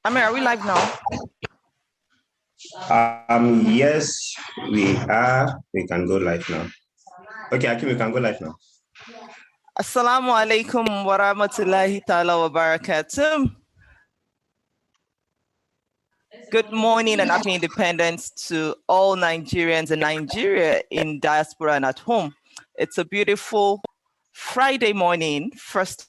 Amir, are we live now? Yes, we are. We can go live now. Okay, Akim, we can go live now. Assalamu alaikum wa rahmatullahi ta'ala wa barakatuh. Good morning and happy independence to all Nigerians and Nigeria in diaspora and at home. It's a beautiful Friday morning, first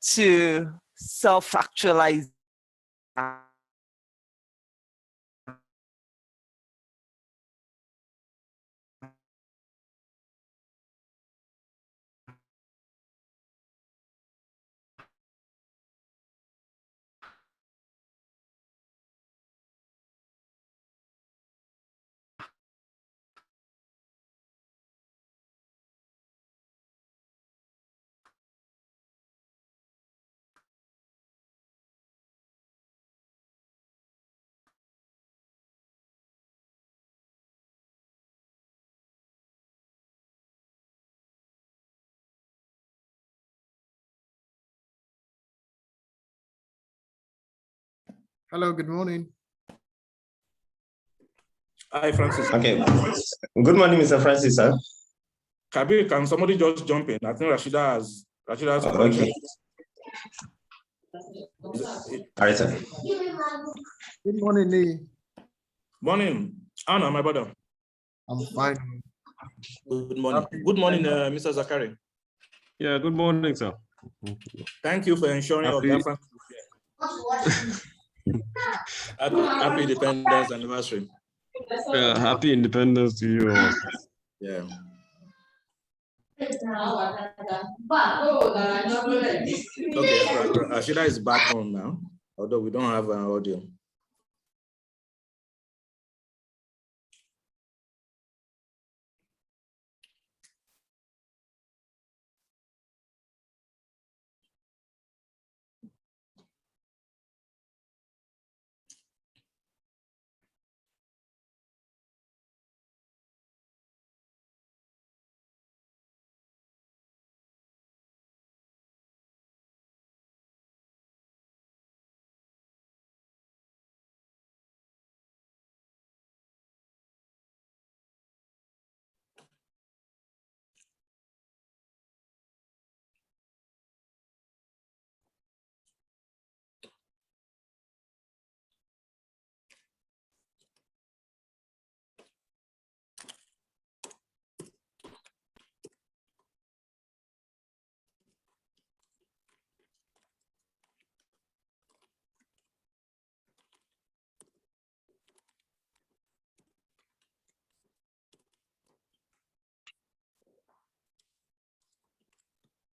to self-actualize. Hello, good morning. Hi, Francis. Okay. Good morning, Mr. Francis, sir. Kabir, can somebody just jump in? I think Rashida has Okay. All right, sir. Good morning, Lee. Morning. Anna, my brother. I'm fine. Good morning. Good morning, Mr. Zakari. Yeah, good morning, sir. Thank you for ensuring our Biafran. Happy Independence Anniversary. Yeah, happy independence to you all. Yeah. Okay, Rashida is back on now, although we don't have an audio.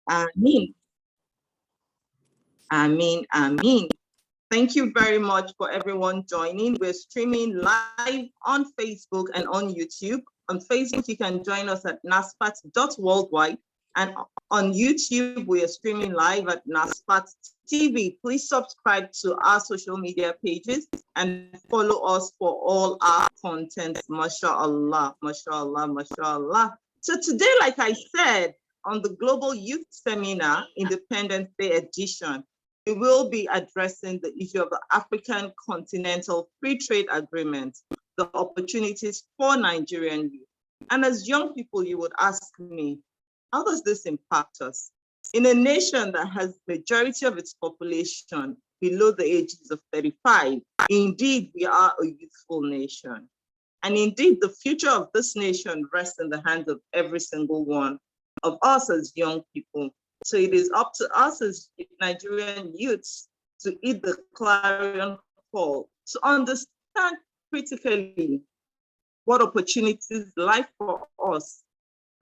Amin. Amin. Amin. Thank you very much for everyone joining. We're streaming live on Facebook and on YouTube. On Facebook, you can join us at NASFAT.worldwide. And on YouTube, we are streaming live at NASFAT TV. Please subscribe to our social media pages and follow us for all our content. MashaAllah, MashaAllah, MashaAllah. So today, like I said, on the Global Youth Seminar, Independence Day edition, we will be addressing the issue of the African Continental Free Trade Agreement, the opportunities for Nigerian youth. And as young people, you would ask me, how does this impact us? In a nation that has majority of its population below the ages of 35, indeed, we are a youthful nation. And indeed, the future of this nation rests in the hands of every single one of us as young people. So it is up to us as Nigerian youths to heed the clarion call, to understand critically what opportunities lie for us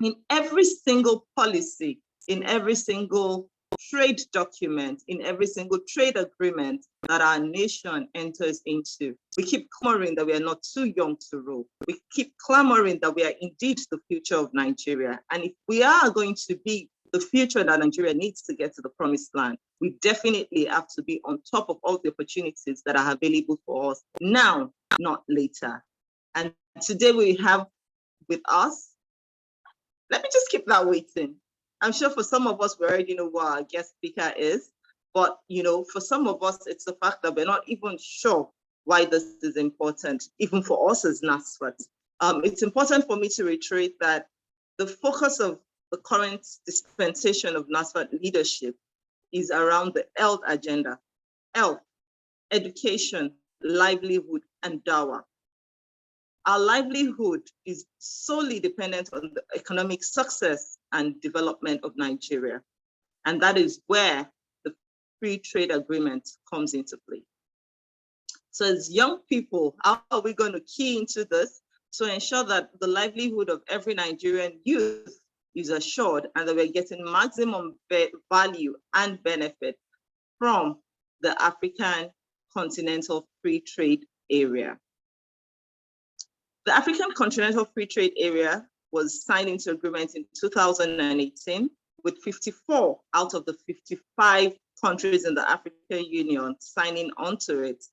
in every single policy, in every single trade document, in every single trade agreement that our nation enters into. We keep clamoring that we are not too young to rule. We keep clamoring that we are indeed the future of Nigeria. And if we are going to be the future that Nigeria needs to get to the promised land, we definitely have to be on top of all the opportunities that are available for us now, not later. And today we have with us, let me just keep that waiting. I'm sure for some of us, we already know what our guest speaker is, but for some of us, it's the fact that we're not even sure why this is important, even for us as NASFAT. It's important for me to reiterate that the focus of the current dispensation of NASFAT leadership is around the health agenda, health, education, livelihood, and dawah. Our livelihood is solely dependent on the economic success and development of Nigeria. And that is where the free trade agreement comes into play. So as young people, how are we going to key into this to ensure that the livelihood of every Nigerian youth is assured and that we're getting maximum value and benefit from the African Continental Free Trade Area? The African Continental Free Trade Area was signed into agreement in 2018 with 54 out of the 55 countries in the African Union signing onto it.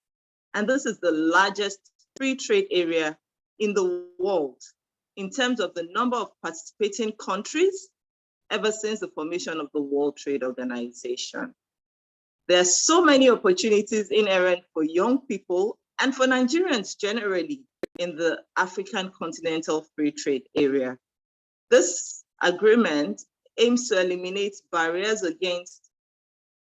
And this is the largest free trade area in the world in terms of the number of participating countries ever since the formation of the World Trade Organization. There are so many opportunities inherent for young people and for Nigerians generally in the African Continental Free Trade Area. This agreement aims to eliminate barriers against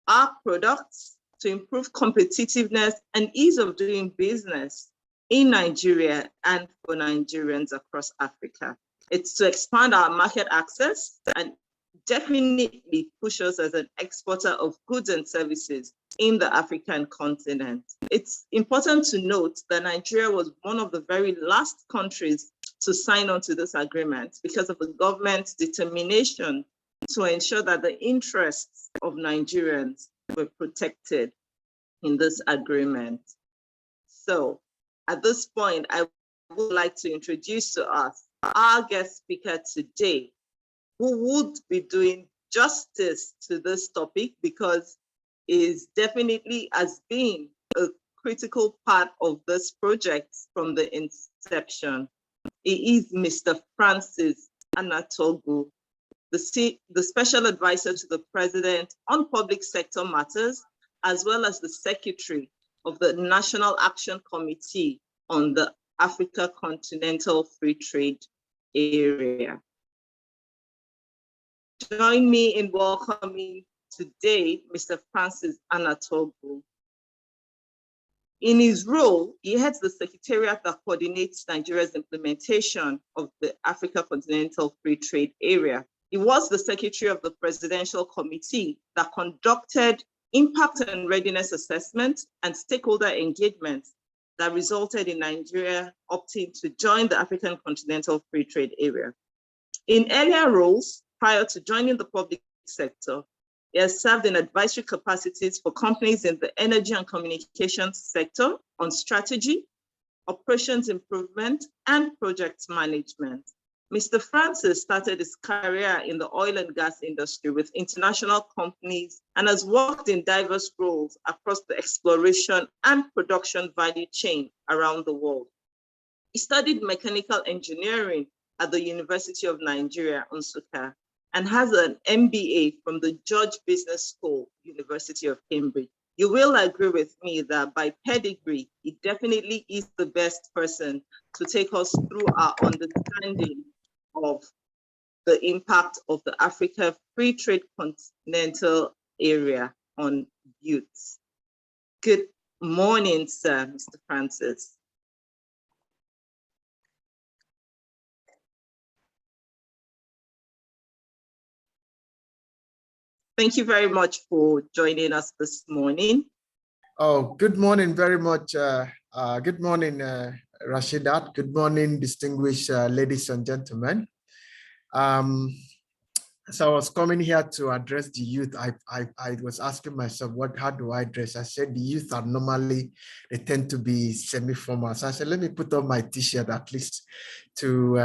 our products to improve competitiveness and ease of doing business in Nigeria and for Nigerians across Africa. It's to expand our market access and definitely push us as an exporter of goods and services in the African continent. It's important to note that Nigeria was one of the very last countries to sign on to this agreement because of the government's determination to ensure that the interests of Nigerians were protected in this agreement. So at this point, I would like to introduce to us our guest speaker today, who would be doing justice to this topic because is definitely has been a critical part of this project from the inception. He is Mr. Francis Anatogu, the Special Advisor to the President on Public Sector Matters, as well as the Secretary of the National Action Committee on the Africa Continental Free Trade Area. Join me in welcoming today Mr. Francis Anatogu. In his role, he heads the secretariat that coordinates Nigeria's implementation of the Africa Continental Free Trade Area. He was the secretary of the Presidential Committee that conducted impact and readiness assessment and stakeholder engagement that resulted in Nigeria opting to join the African Continental Free Trade Area. In earlier roles, prior to joining the public sector, he has served in advisory capacities for companies in the energy and communications sector on strategy, operations improvement, and project management. Mr. Francis started his career in the oil and gas industry with international companies and has worked in diverse roles across the exploration and production value chain around the world. He studied mechanical engineering at the University of Nigeria, Nsukka, and has an MBA from the George Business School, University of Cambridge. You will agree with me that by pedigree, he definitely is the best person to take us through our understanding of the impact of the Africa Free Trade Continental Area on youths. Good morning, sir, Mr. Francis. Thank you very much for joining us this morning. Oh, good morning very much. Good morning, Rashidat. Good morning, distinguished ladies and gentlemen. So I was coming here to address the youth. I was asking myself, how do I dress? I said the youth are normally, they tend to be semi-formal. So I said, let me put on my t-shirt at least to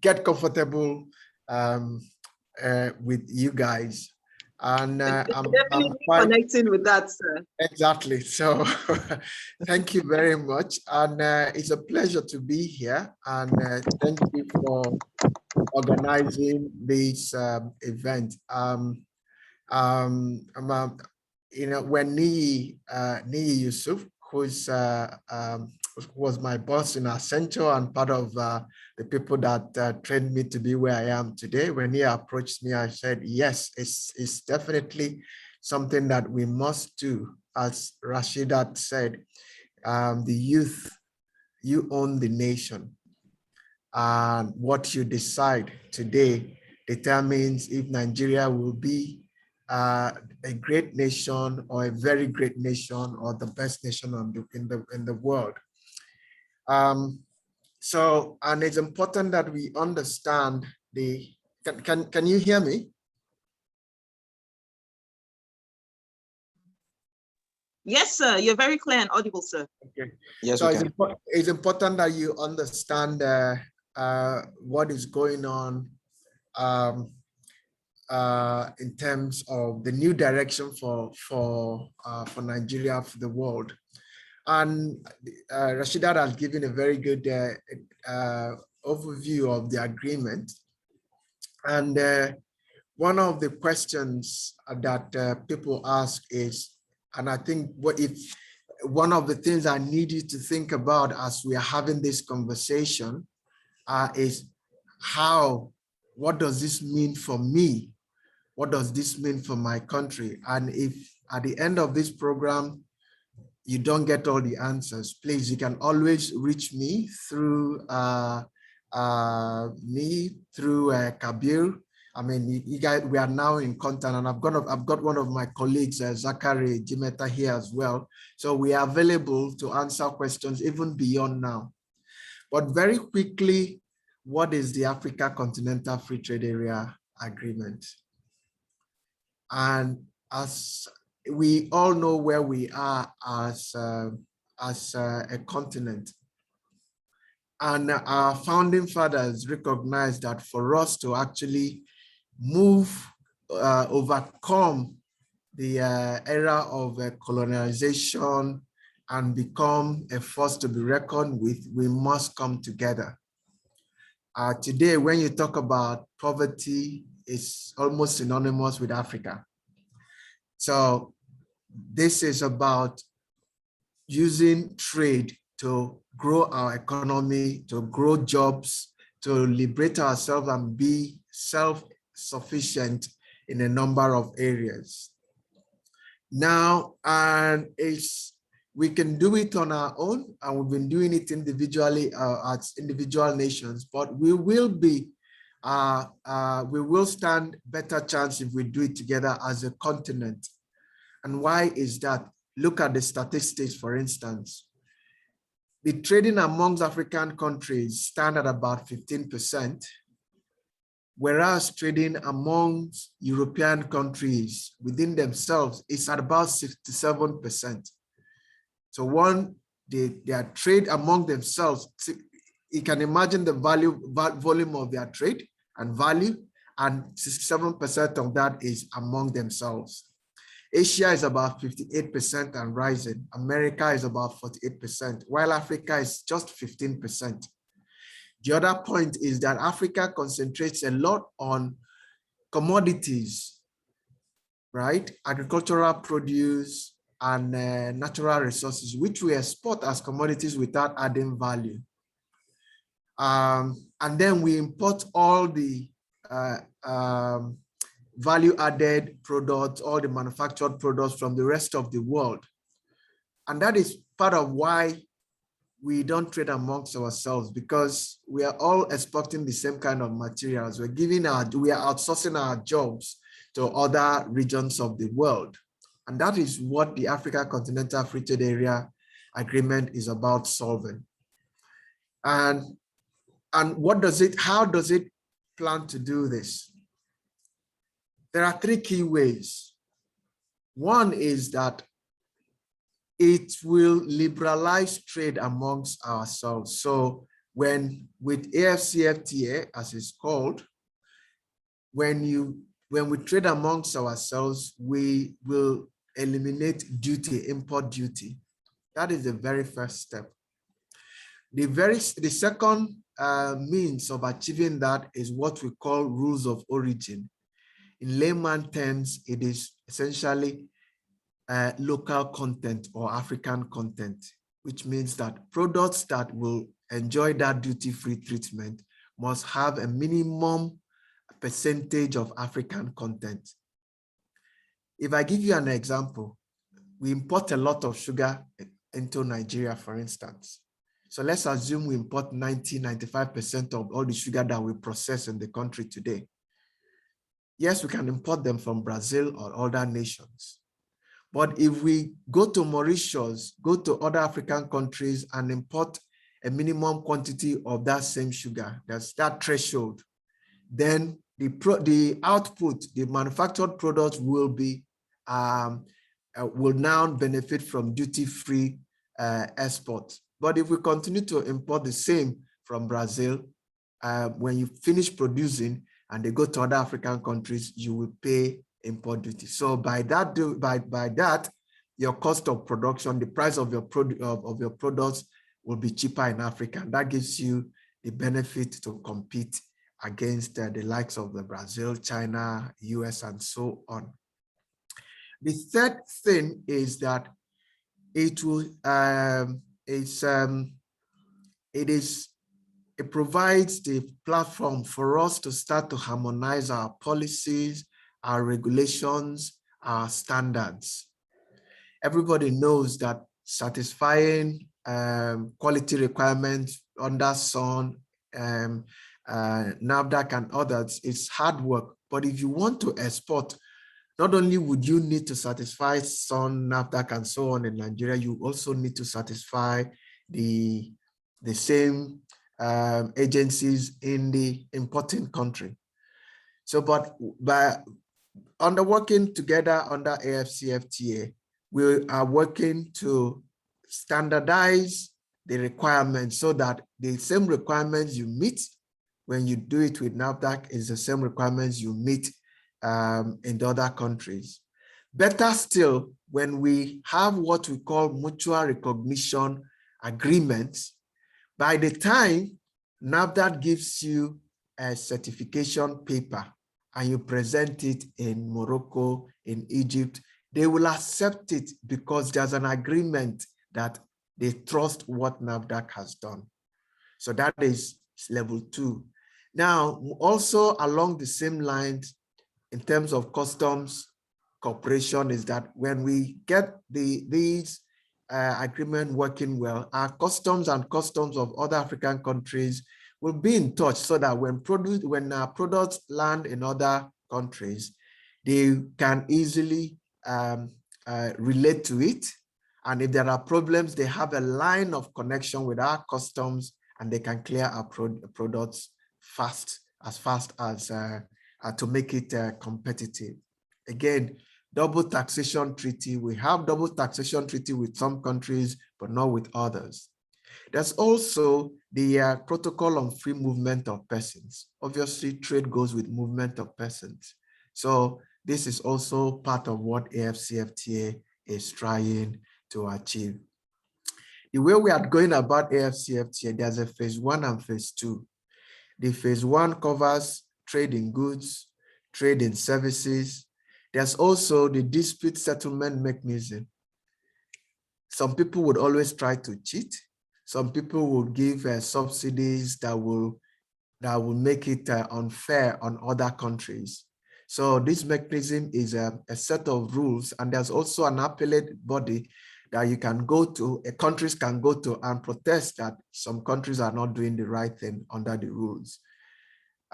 get comfortable with you guys. And I'm Definitely quite connecting with that, sir. exactly. So thank you very much. And it's a pleasure to be here. And thank you for organizing this event. When Nii Yusuf, who was my boss in Accenture and part of the people that trained me to be where I am today, when he approached me, I said, yes, it's definitely something that we must do. As Rashidat said, the youth, you own the nation. And what you decide today determines if Nigeria will be a great nation or a very great nation or the best nation in the world. And it's important that we understand can you hear me? Yes, sir. You're very clear and audible, sir. Okay. Yes, So it's important that you understand what is going on in terms of the new direction for Nigeria, for the world. And Rashidat has given a very good overview of the agreement. And one of the questions that people ask is, and I think one of the things I need you to think about as we are having this conversation is what does this mean for me? What does this mean for my country? And if at the end of this program, you don't get all the answers, please, you can always reach me through Kabir. I mean, you guys, we are now in contact, and I've got one of my colleagues, Zachary Jimeta, here as well. So we are available to answer questions even beyond now. But very quickly, what is the Africa Continental Free Trade Area Agreement? And as we all know where we are as a continent, and our founding fathers recognized that for us to actually overcome the era of colonization and become a force to be reckoned with, we must come together. Today, when you talk about poverty, it's almost synonymous with Africa. So this is about using trade to grow our economy, to grow jobs, to liberate ourselves and be self-sufficient in a number of areas. Now, we can do it on our own, and we've been doing it individually as individual nations, but we will stand better chance if we do it together as a continent. And why is that? Look at the statistics, for instance. The trading amongst African countries stand at about 15%, whereas trading amongst European countries within themselves is at about 67%. So their trade among themselves, you can imagine the volume of their trade and value, and 67% of that is among themselves. Asia is about 58% and rising. America is about 48%, while Africa is just 15%. The other point is that Africa concentrates a lot on commodities, right? Agricultural produce and natural resources, which we export as commodities without adding value. And then we import all the value-added products, all the manufactured products from the rest of the world. And that is part of why we don't trade amongst ourselves, because we are all exporting the same kind of materials. We are outsourcing our jobs to other regions of the world. And that is what the Africa Continental Free Trade Area Agreement is about solving. And how does it plan to do this? There are three key ways. One is that it will liberalize trade amongst ourselves. So with Afcfta, as it's called, when we trade amongst ourselves, we will eliminate import duty. That is the very first step. The second means of achieving that is what we call rules of origin. In layman terms, it is essentially local content or African content, which means that products that will enjoy that duty-free treatment must have a minimum percentage of African content. If I give you an example, we import a lot of sugar into Nigeria, for instance. So let's assume we import 95% of all the sugar that we process in the country today. Yes, we can import them from Brazil or other nations. But if we go to Mauritius, go to other African countries and import a minimum quantity of that same sugar, that's that threshold, then the output, the manufactured products will now benefit from duty-free export. But if we continue to import the same from Brazil, when you finish producing and they go to other African countries, you will pay import duty. So by that, your cost of production, the price of your products will be cheaper in Africa. And that gives you the benefit to compete against the likes of the Brazil, China, US, and so on. The third thing is that it provides the platform for us to start to harmonize our policies, our regulations, our standards. Everybody knows that satisfying quality requirements under SON, NAFDAC and others is hard work. But if you want to export, not only would you need to satisfy SON, NAFDAC, and so on in Nigeria, you also need to satisfy the same agencies in the importing country. So, but by working together under Afcfta, we are working to standardize the requirements so that the same requirements you meet when you do it with NAFDAC is the same requirements you meet in the other countries. Better still, when we have what we call mutual recognition agreements, by the time NAFDAC gives you a certification paper and you present it in Morocco, in Egypt, they will accept it because there's an agreement that they trust what NAFDAC has done. So that is level 2. Now, also along the same lines, in terms of customs cooperation, is that when we get these agreement working well, our customs and customs of other African countries will be in touch so that when our products land in other countries, they can easily relate to it. And if there are problems, they have a line of connection with our customs and they can clear our products as fast as to make it competitive. Again, double taxation treaty. We have double taxation treaty with some countries, but not with others. There's also the protocol on free movement of persons. Obviously, trade goes with movement of persons. So this is also part of what Afcfta is trying to achieve. The way we are going about Afcfta, there's a phase 1 and phase 2. The phase 1 covers trade in goods, trade in services. There's also the dispute settlement mechanism. Some people would always try to cheat. Some people will give subsidies that will make it unfair on other countries. So this mechanism is a set of rules, and there's also an appellate body that you can go to, countries can go to and protest that some countries are not doing the right thing under the rules.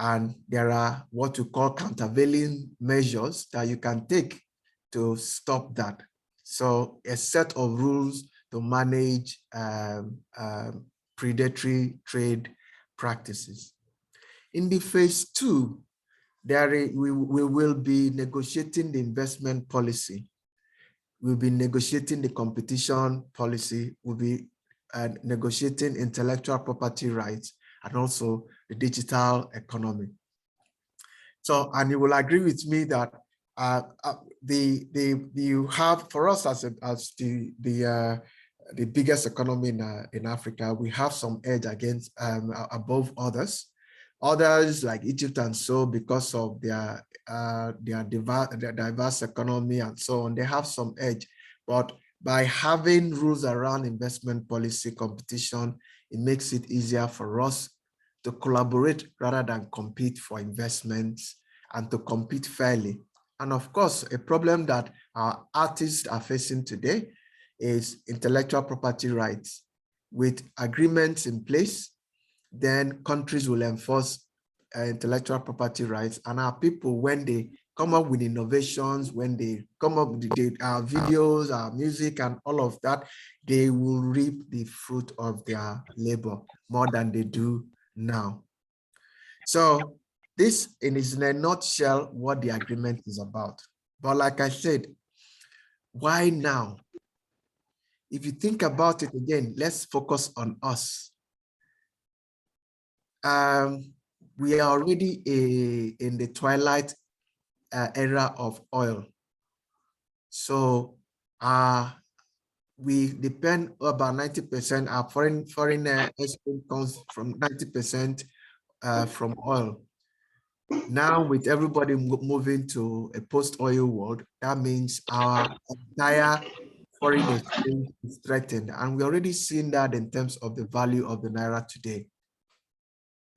And there are what we call countervailing measures that you can take to stop that. So a set of rules to manage predatory trade practices. In the phase 2, we will be negotiating the investment policy. We'll be negotiating the competition policy. We'll be negotiating intellectual property rights and also the digital economy. So, and you will agree with me that you have, for us as the biggest economy in Africa, we have some edge against above others. Others like Egypt and so, because of their diverse economy and so on, they have some edge. But by having rules around investment policy competition, it makes it easier for us to collaborate rather than compete for investments and to compete fairly. And of course, a problem that our artists are facing today is intellectual property rights. With agreements in place, then countries will enforce intellectual property rights, and our people, when they come up with innovations, when they come up with our videos, our music, and all of that, they will reap the fruit of their labor more than they do now. So this is in a nutshell what the agreement is about. But like I said, why now? If you think about it again, let's focus on us. We are already in the twilight era of oil. So we depend about 90%, our foreign export comes from 90% from oil. Now with everybody moving to a post-oil world, that means our entire foreign exchange is threatened. And we're already seeing that in terms of the value of the Naira today.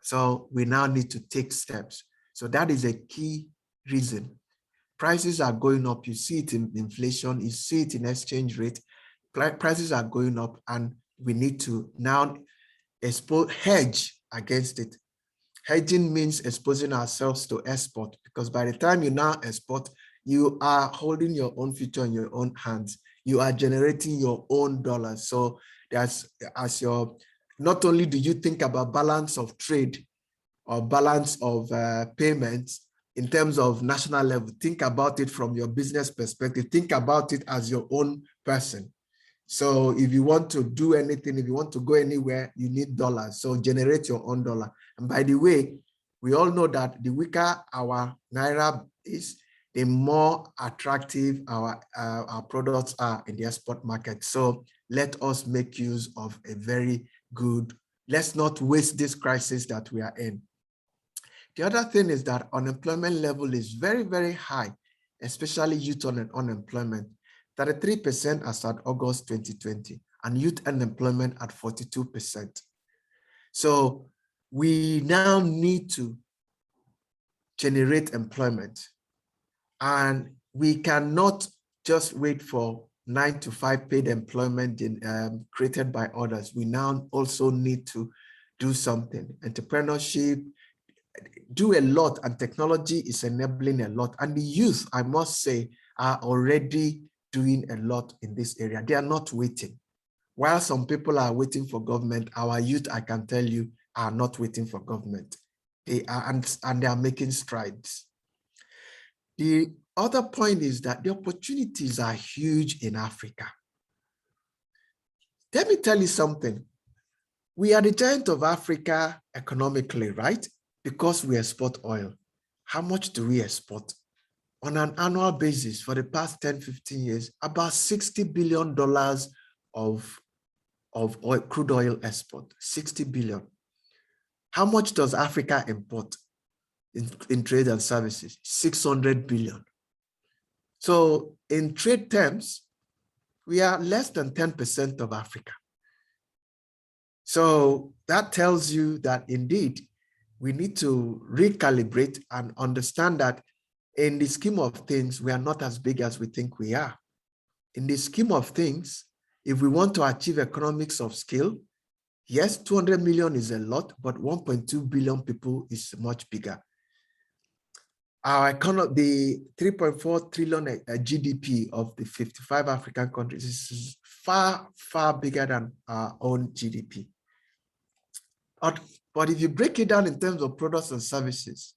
So we now need to take steps. So that is a key reason. Prices are going up. You see it in inflation. You see it in exchange rate. Prices are going up, and we need to now hedge against it. Hedging means exposing ourselves to export, because by the time you now export, you are holding your own future in your own hands. You are generating your own dollars. So that's not only do you think about balance of trade or balance of payments in terms of national level, think about it from your business perspective. Think about it as your own person. So if you want to do anything, if you want to go anywhere, you need dollars. So generate your own dollar. And by the way, we all know that the weaker our Naira is, the more attractive our products are in the export market. So let us make use of a very good, let's not waste this crisis that we are in. The other thing is that unemployment level is very, very high, especially youth unemployment, 33% as at August 2020, and youth unemployment at 42%. So we now need to generate employment, and we cannot just wait for 9-to-5 paid employment created by others. We now also need to do something. Entrepreneurship, do a lot, and technology is enabling a lot. And the youth, I must say, are already doing a lot in this area. They are not waiting. While some people are waiting for government, our youth, I can tell you, are not waiting for government. They are, and they are making strides. The other point is that the opportunities are huge in Africa. Let me tell you something. We are the giant of Africa economically, right? Because we export oil. How much do we export? On an annual basis for the past 10, 15 years, about $60 billion of oil, crude oil export, 60 billion. How much does Africa import in trade and services? 600 billion. So in trade terms, we are less than 10% of Africa. So that tells you that indeed we need to recalibrate and understand that in the scheme of things, we are not as big as we think we are. In the scheme of things, if we want to achieve economics of scale, Yes, 200 million is a lot, but 1.2 billion people is much bigger. Our economy, the 3.4 trillion GDP of the 55 African countries is far, far bigger than our own GDP. But if you break it down in terms of products and services,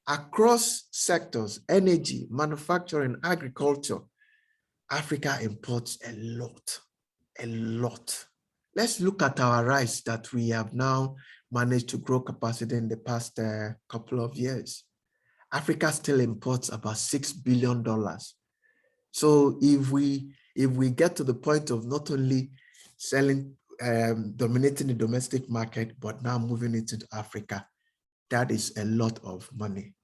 across sectors, energy, manufacturing, agriculture, Africa imports a lot, a lot. Let's look at our rice that we have now managed to grow capacity in the past couple of years. Africa still imports about $6 billion. So if we get to the point of not only selling, dominating the domestic market, but now moving into Africa, that is a lot of money.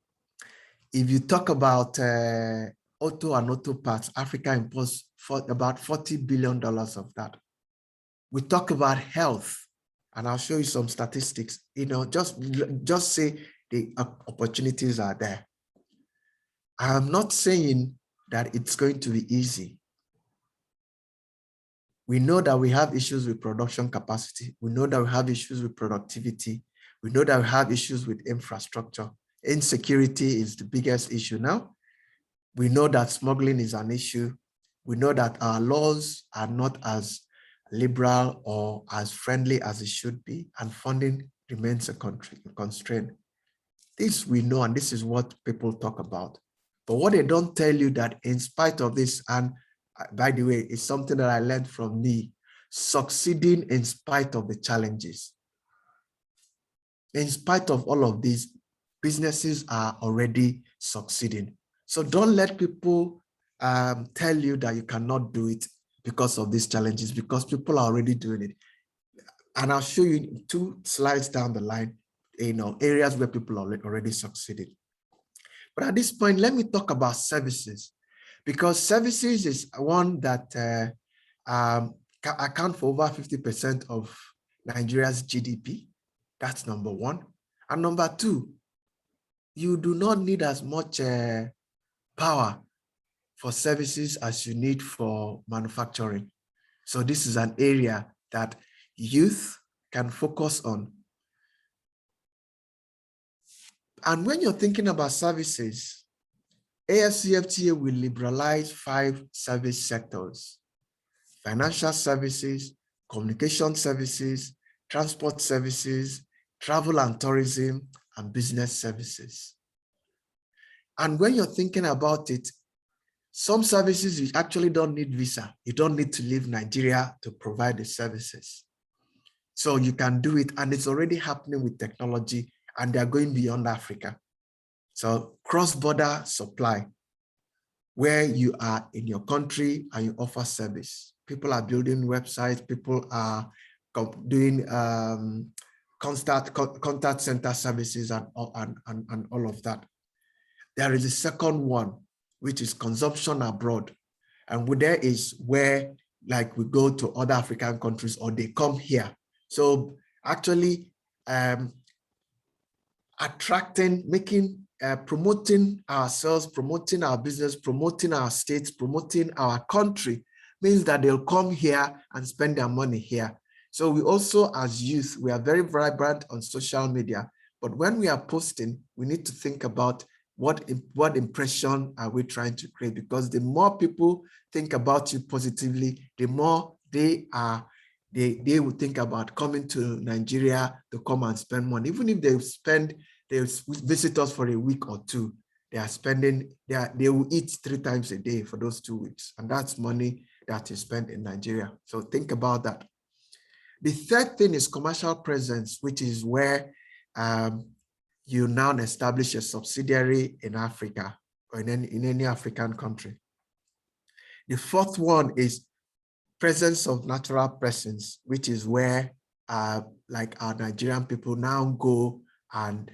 If you talk about auto and auto parts, Africa imports for about $40 billion of that. We talk about health, and I'll show you some statistics. You know, just say the opportunities are there. I'm not saying that it's going to be easy. We know that we have issues with production capacity. We know that we have issues with productivity. We know that we have issues with infrastructure. Insecurity is the biggest issue now. We know that smuggling is an issue. We know that our laws are not as liberal or as friendly as it should be, and funding remains a constraint. This we know, and this is what people talk about. But what they don't tell you that in spite of this, and by the way, it's something that I learned from me, succeeding in spite of the challenges. In spite of all of these, businesses are already succeeding. So don't let people tell you that you cannot do it because of these challenges, because people are already doing it. And I'll show you 2 slides down the line, you know, areas where people are already succeeded. But at this point, let me talk about services, because services is one that account for over 50% of Nigeria's GDP. That's number one. And number two, you do not need as much power for services as you need for manufacturing. So this is an area that youth can focus on. And when you're thinking about services, Afcfta will liberalize 5 service sectors: financial services, communication services, transport services, travel and tourism, and business services. And when you're thinking about it, some services you actually don't need visa. You don't need to leave Nigeria to provide the services. So you can do it, and it's already happening with technology, and they're going beyond Africa. So cross-border supply, where you are in your country and you offer service. People are building websites, people are doing contact center services and all of that. There is a second one, which is consumption abroad. And there is where, like, we go to other African countries or they come here. So actually attracting, promoting ourselves, promoting our business, promoting our states, promoting our country means that they'll come here and spend their money here. So we also, as youth, we are very vibrant on social media, but when we are posting, we need to think about what impression are we trying to create, because the more people think about you positively, the more they will think about coming to Nigeria to come and spend money. Even if they visit us for a week or 2, they will eat 3 times a day for those 2 weeks. And that's money that is spent in Nigeria. So think about that. The third thing is commercial presence, which is where you now establish a subsidiary in Africa or in any African country. The fourth one is presence of natural persons, which is where like our Nigerian people now go and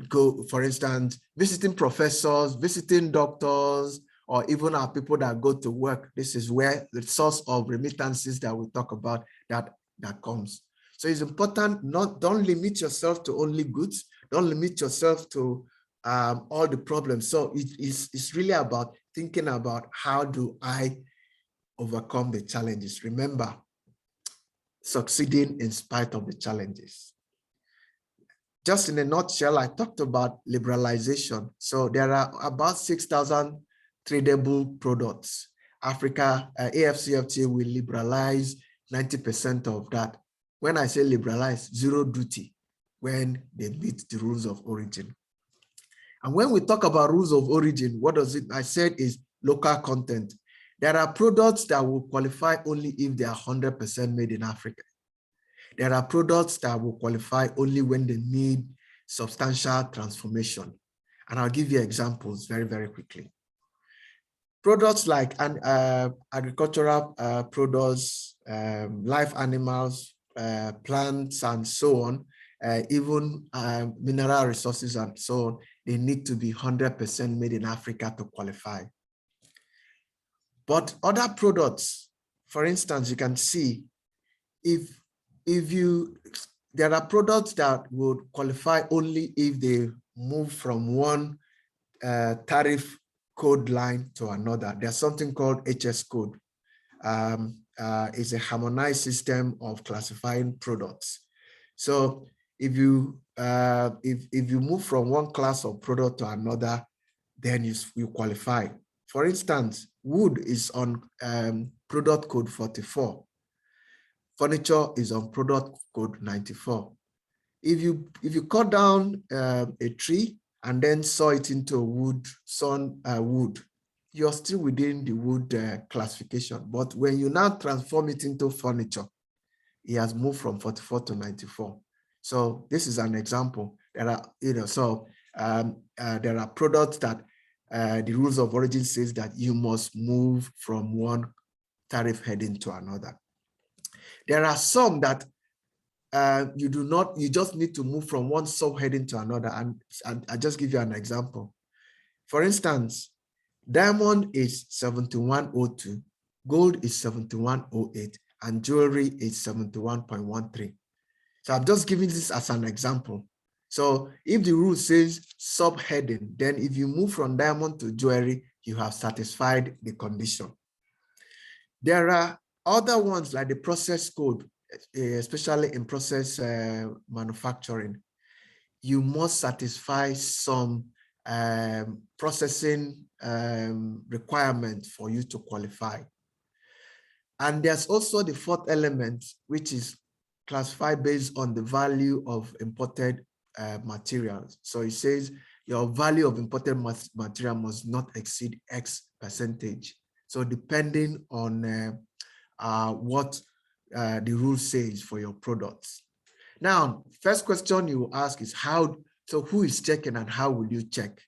go, for instance, visiting professors, visiting doctors, or even our people that go to work. This is where the source of remittances that we talk about that comes. So it's important, don't limit yourself to only goods, don't limit yourself to all the problems. So it's really about thinking about how do I overcome the challenges. Remember, succeeding in spite of the challenges. Just in a nutshell, I talked about liberalization. So there are about 6,000 tradable products. Afcfta will liberalize 90% of that. When I say liberalize, zero duty when they meet the rules of origin. And when we talk about rules of origin, what does it, I said is local content. There are products that will qualify only if they are 100% made in Africa. There are products that will qualify only when they need substantial transformation. And I'll give you examples very, very quickly. Products like agricultural products, live animals, plants, and so on, even mineral resources and so on, they need to be 100% made in Africa to qualify. But other products, for instance, you can see there are products that would qualify only if they move from one tariff code line to another. There's something called HS code. It's a harmonized system of classifying products. So if you move from one class of product to another, then you qualify. For instance, wood is on product code 44. Furniture is on product code 94. If you cut down a tree and then saw it into wood, you're still within the wood classification. But when you now transform it into furniture, it has moved from 44 to 94. So this is an example. There are, there are products that the rules of origin says that you must move from one tariff heading to another. There are some that you just need to move from one subheading to another. And I'll just give you an example. For instance, diamond is 7102, gold is 7108, and jewelry is 71.13. So I'm just giving this as an example. So if the rule says subheading, then if you move from diamond to jewelry, you have satisfied the condition. There are other ones like the process code, especially in process manufacturing. You must satisfy some processing requirements for you to qualify. And there's also the fourth element, which is classified based on the value of imported materials. So it says your value of imported material must not exceed X percentage. So depending on what the rule says for your products. Now, first question you ask is who is checking and how will you check?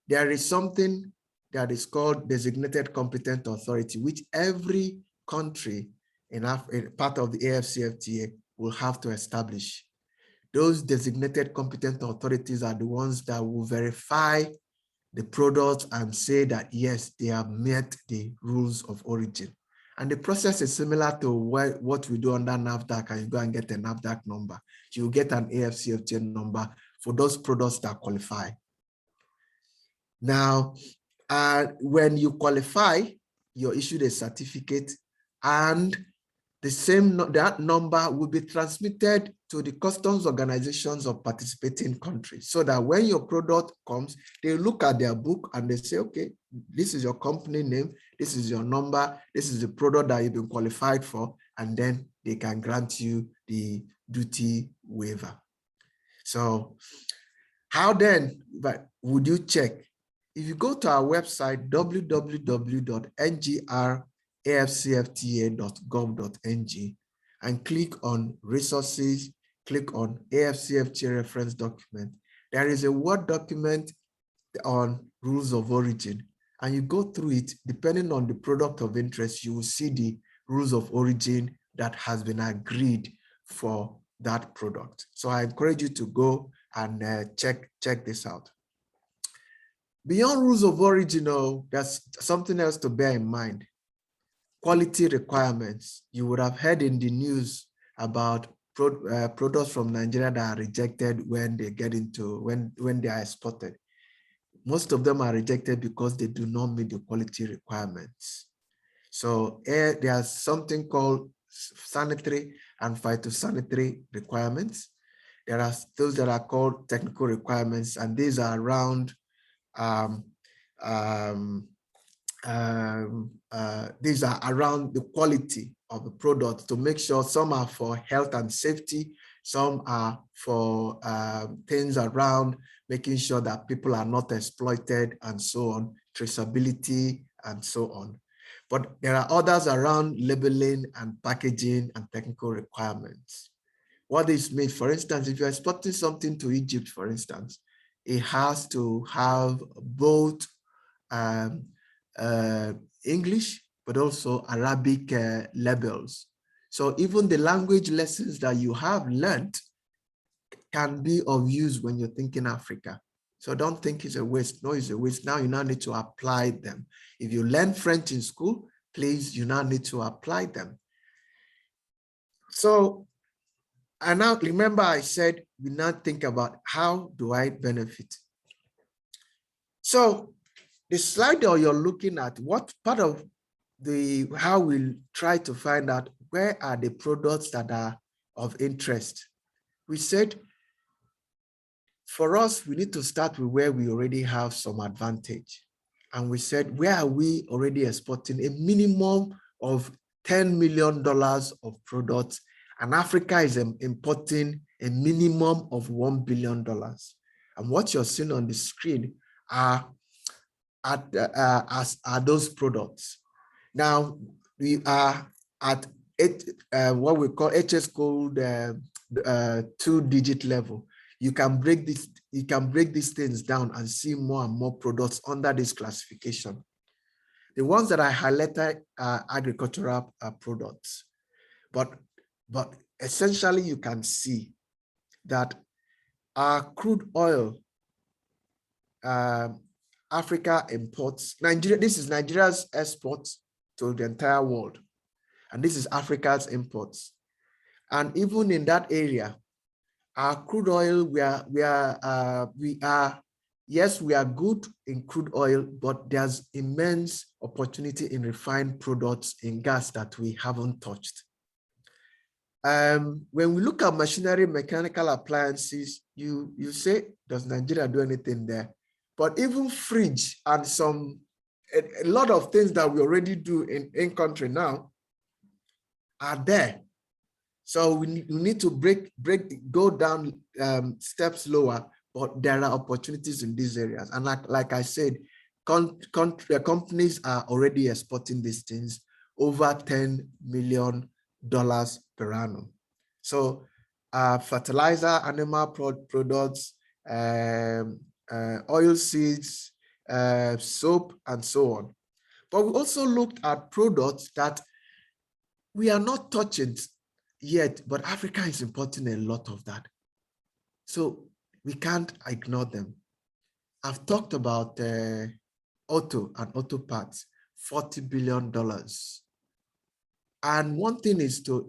There is something that is called designated competent authority, which every country in part of the Afcfta will have to establish. Those designated competent authorities are the ones that will verify the products and say that, yes, they have met the rules of origin. And the process is similar to what we do under NAFDAC, and you go and get a NAFDAC number. You get an Afcfta number for those products that qualify. Now, when you qualify, you're issued a certificate, and that number will be transmitted to the customs organizations of participating countries, so that when your product comes, they look at their book and they say, okay, this is your company name, this is your number, this is the product that you've been qualified for, and then they can grant you the duty waiver. So how then would you check? If you go to our website, www.ngrafcfta.gov.ng, and click on resources, click on Afcfta reference document, there is a Word document on rules of origin, and you go through it. Depending on the product of interest, you will see the rules of origin that has been agreed for that product. So I encourage you to go and check this out. Beyond rules of origin, there's something else to bear in mind. Quality requirements. You would have heard in the news about products from Nigeria that are rejected when they get into, when they are exported. Most of them are rejected because they do not meet the quality requirements. So there's something called sanitary and phytosanitary requirements. There are those that are called technical requirements, and these are around these are around the quality of the product to make sure. Some are for health and safety, some are for things around making sure that people are not exploited and so on, traceability and so on. But there are others around labeling and packaging and technical requirements. What this means, for instance, if you're exporting something to Egypt, for instance, it has to have both English, but also Arabic labels. So even the language lessons that you have learned can be of use when you're thinking Africa. So don't think it's a waste. No, it's a waste. Now you now need to apply them. If you learn French in school, please, you now need to apply them. So, and now remember I said, we now think about how do I benefit? So the slide that you're looking at, what part of how we'll try to find out where are the products that are of interest. We said, for us, we need to start with where we already have some advantage. And we said, where are we already exporting a minimum of $10 million of products, and Africa is importing a minimum of $1 billion. And what you're seeing on the screen are those products. Now, we are at what we call HS code 2-digit level. You can break this. You can break these things down and see more and more products under this classification. The ones that I highlighted are agricultural products, but essentially you can see that our crude oil, Africa imports. Nigeria. This is Nigeria's exports to the entire world, and this is Africa's imports. And even in that area, our crude oil, we are yes, we are good in crude oil, but there's immense opportunity in refined products in gas that we haven't touched. When we look at machinery, mechanical appliances, you say, does Nigeria do anything there? But even fridge and a lot of things that we already do in country now are there. So we need to go down steps lower, but there are opportunities in these areas. And like I said, companies are already exporting these things over $10 million per annum. So fertilizer, animal products, oil seeds, soap, and so on. But we also looked at products that we are not touching yet, but Africa is importing a lot of that. So we can't ignore them. I've talked about auto and auto parts, $40 billion. And one thing is to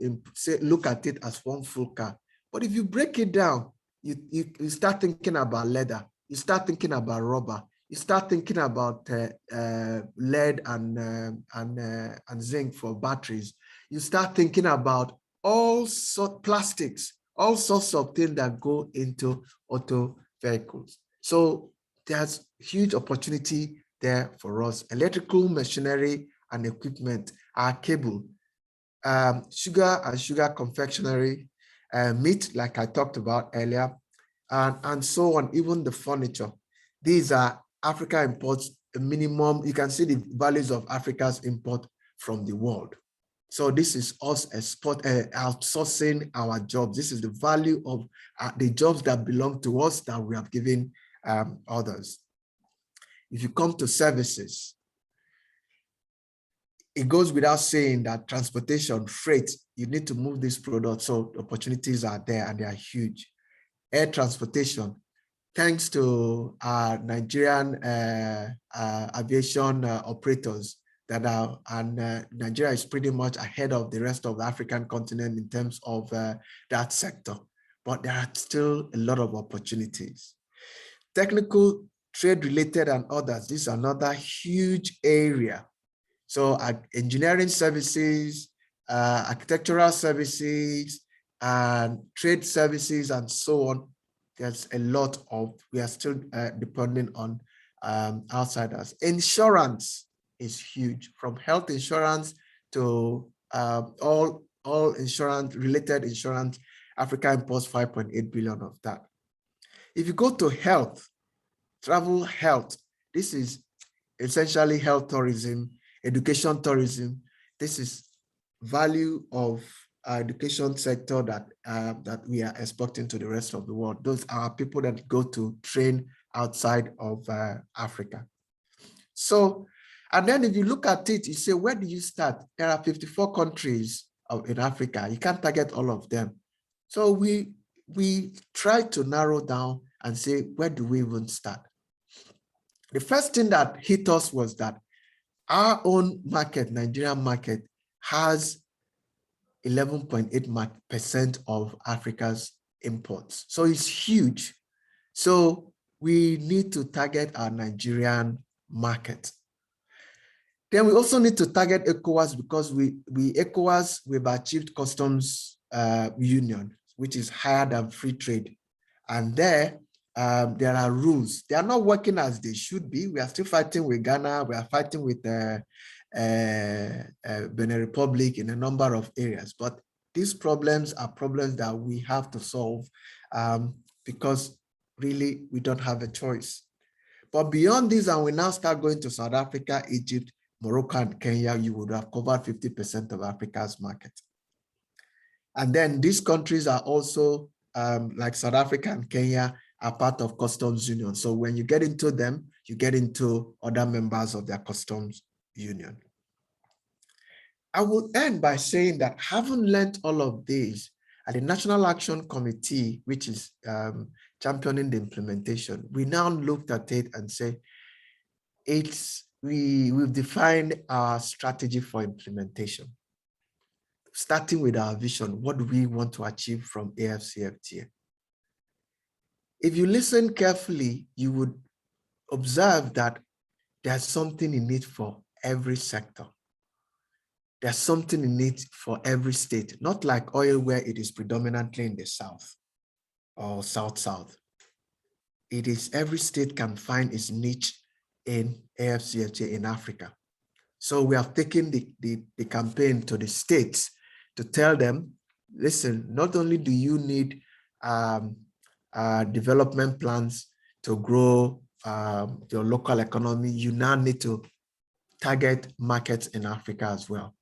look at it as one full car. But if you break it down, you start thinking about leather, you start thinking about rubber, you start thinking about lead and zinc for batteries. You start thinking about all sorts plastics, all sorts of things that go into auto vehicles. So there's huge opportunity there for us. Electrical machinery and equipment, our cable, sugar and sugar confectionery, meat, like I talked about earlier, and so on, even the furniture. These are Africa imports, a minimum. You can see the values of Africa's import from the world. So this is us outsourcing our jobs. This is the value of the jobs that belong to us that we have given others. If you come to services, it goes without saying that transportation, freight, you need to move these products. So opportunities are there and they are huge. Air transportation, thanks to our Nigerian aviation operators that are, and Nigeria is pretty much ahead of the rest of the African continent in terms of that sector, but there are still a lot of opportunities. Technical, trade-related and others, this is another huge area. So engineering services, architectural services, and trade services, and so on. There's a lot of, we are still depending on outsiders. Insurance is huge, from health insurance to all insurance, related insurance. Africa imports 5.8 billion of that. If you go to health, travel health, this is essentially health tourism, education tourism. This is value of our education sector that we are exporting to the rest of the world. Those are people that go to train outside of Africa. So, and then if you look at it, you say, where do you start? There are 54 countries in Africa. You can't target all of them. So we try to narrow down and say, where do we even start? The first thing that hit us was that our own market, Nigerian market, has 11.8% of Africa's imports. So it's huge. So we need to target our Nigerian market. Then we also need to target ECOWAS, because ECOWAS, we've achieved customs union, which is higher than free trade. And there are rules. They are not working as they should be. We are still fighting with Ghana. We are fighting with Benin Republic in a number of areas. But these problems are problems that we have to solve because really we don't have a choice. But beyond this, and we now start going to South Africa, Egypt, Morocco, and Kenya, you would have covered 50% of Africa's market. And then these countries are also, like South Africa and Kenya, are part of customs union. So when you get into them, you get into other members of their customs union. I will end by saying that, having learned all of these, at the National Action Committee, which is championing the implementation, we now looked at it and say, we've defined our strategy for implementation, starting with our vision. What do we want to achieve from Afcfta? If you listen carefully, you would observe that there's something in it for every sector. There's something in it for every state, not like oil where it is predominantly in the South or South-South. It is every state can find its niche in Afcfta in Africa. So we have taken the campaign to the states to tell them, listen, not only do you need development plans to grow your local economy, you now need to target markets in Africa as well.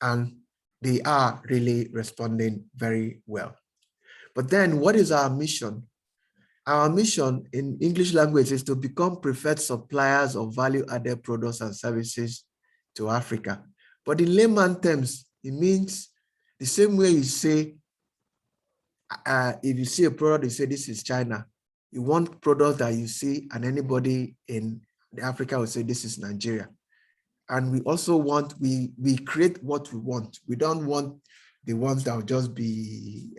And they are really responding very well. But then what is our mission? Our mission in English language is to become preferred suppliers of value-added products and services to Africa. But in layman terms, it means the same way you say, if you see a product, you say this is China. You want products that you see, and anybody in Africa will say this is Nigeria. And we also want, we create what we want. We don't want the ones that will just be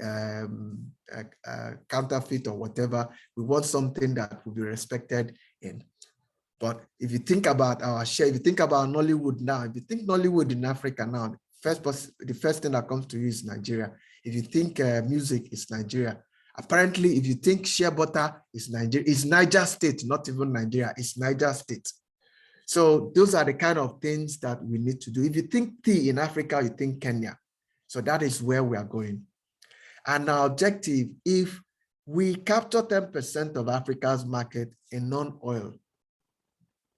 counterfeit or whatever. We want something that will be respected in. But if you think about our share, if you think about Nollywood now, if you think Nollywood in Africa now, the first thing that comes to you is Nigeria. If you think music, it's Nigeria. Apparently, if you think shea butter, it's Nigeria. It's Niger State, not even Nigeria. It's Niger State. So those are the kind of things that we need to do. If you think tea in Africa, you think Kenya. So that is where we are going. And our objective, if we capture 10% of Africa's market in non-oil,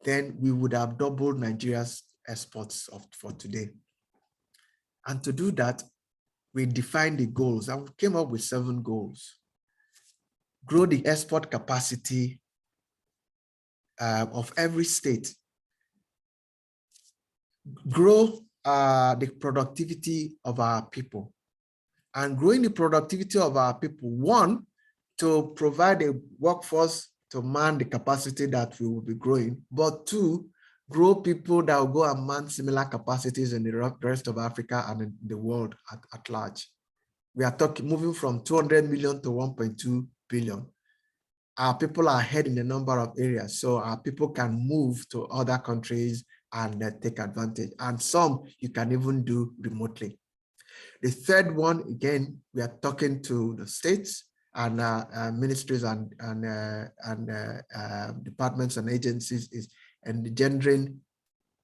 then we would have doubled Nigeria's exports for today. And to do that, we defined the goals, and we came up with 7 goals. Grow the export capacity of every state. Grow the productivity of our people. And growing the productivity of our people, 1, to provide a workforce to man the capacity that we will be growing, but 2, grow people that will go and man similar capacities in the rest of Africa and in the world at large. We are moving from 200 million to 1.2 billion. Our people are ahead in a number of areas, so our people can move to other countries and take advantage. And some you can even do remotely. The third one, again, we are talking to the states and ministries and departments and agencies, is engendering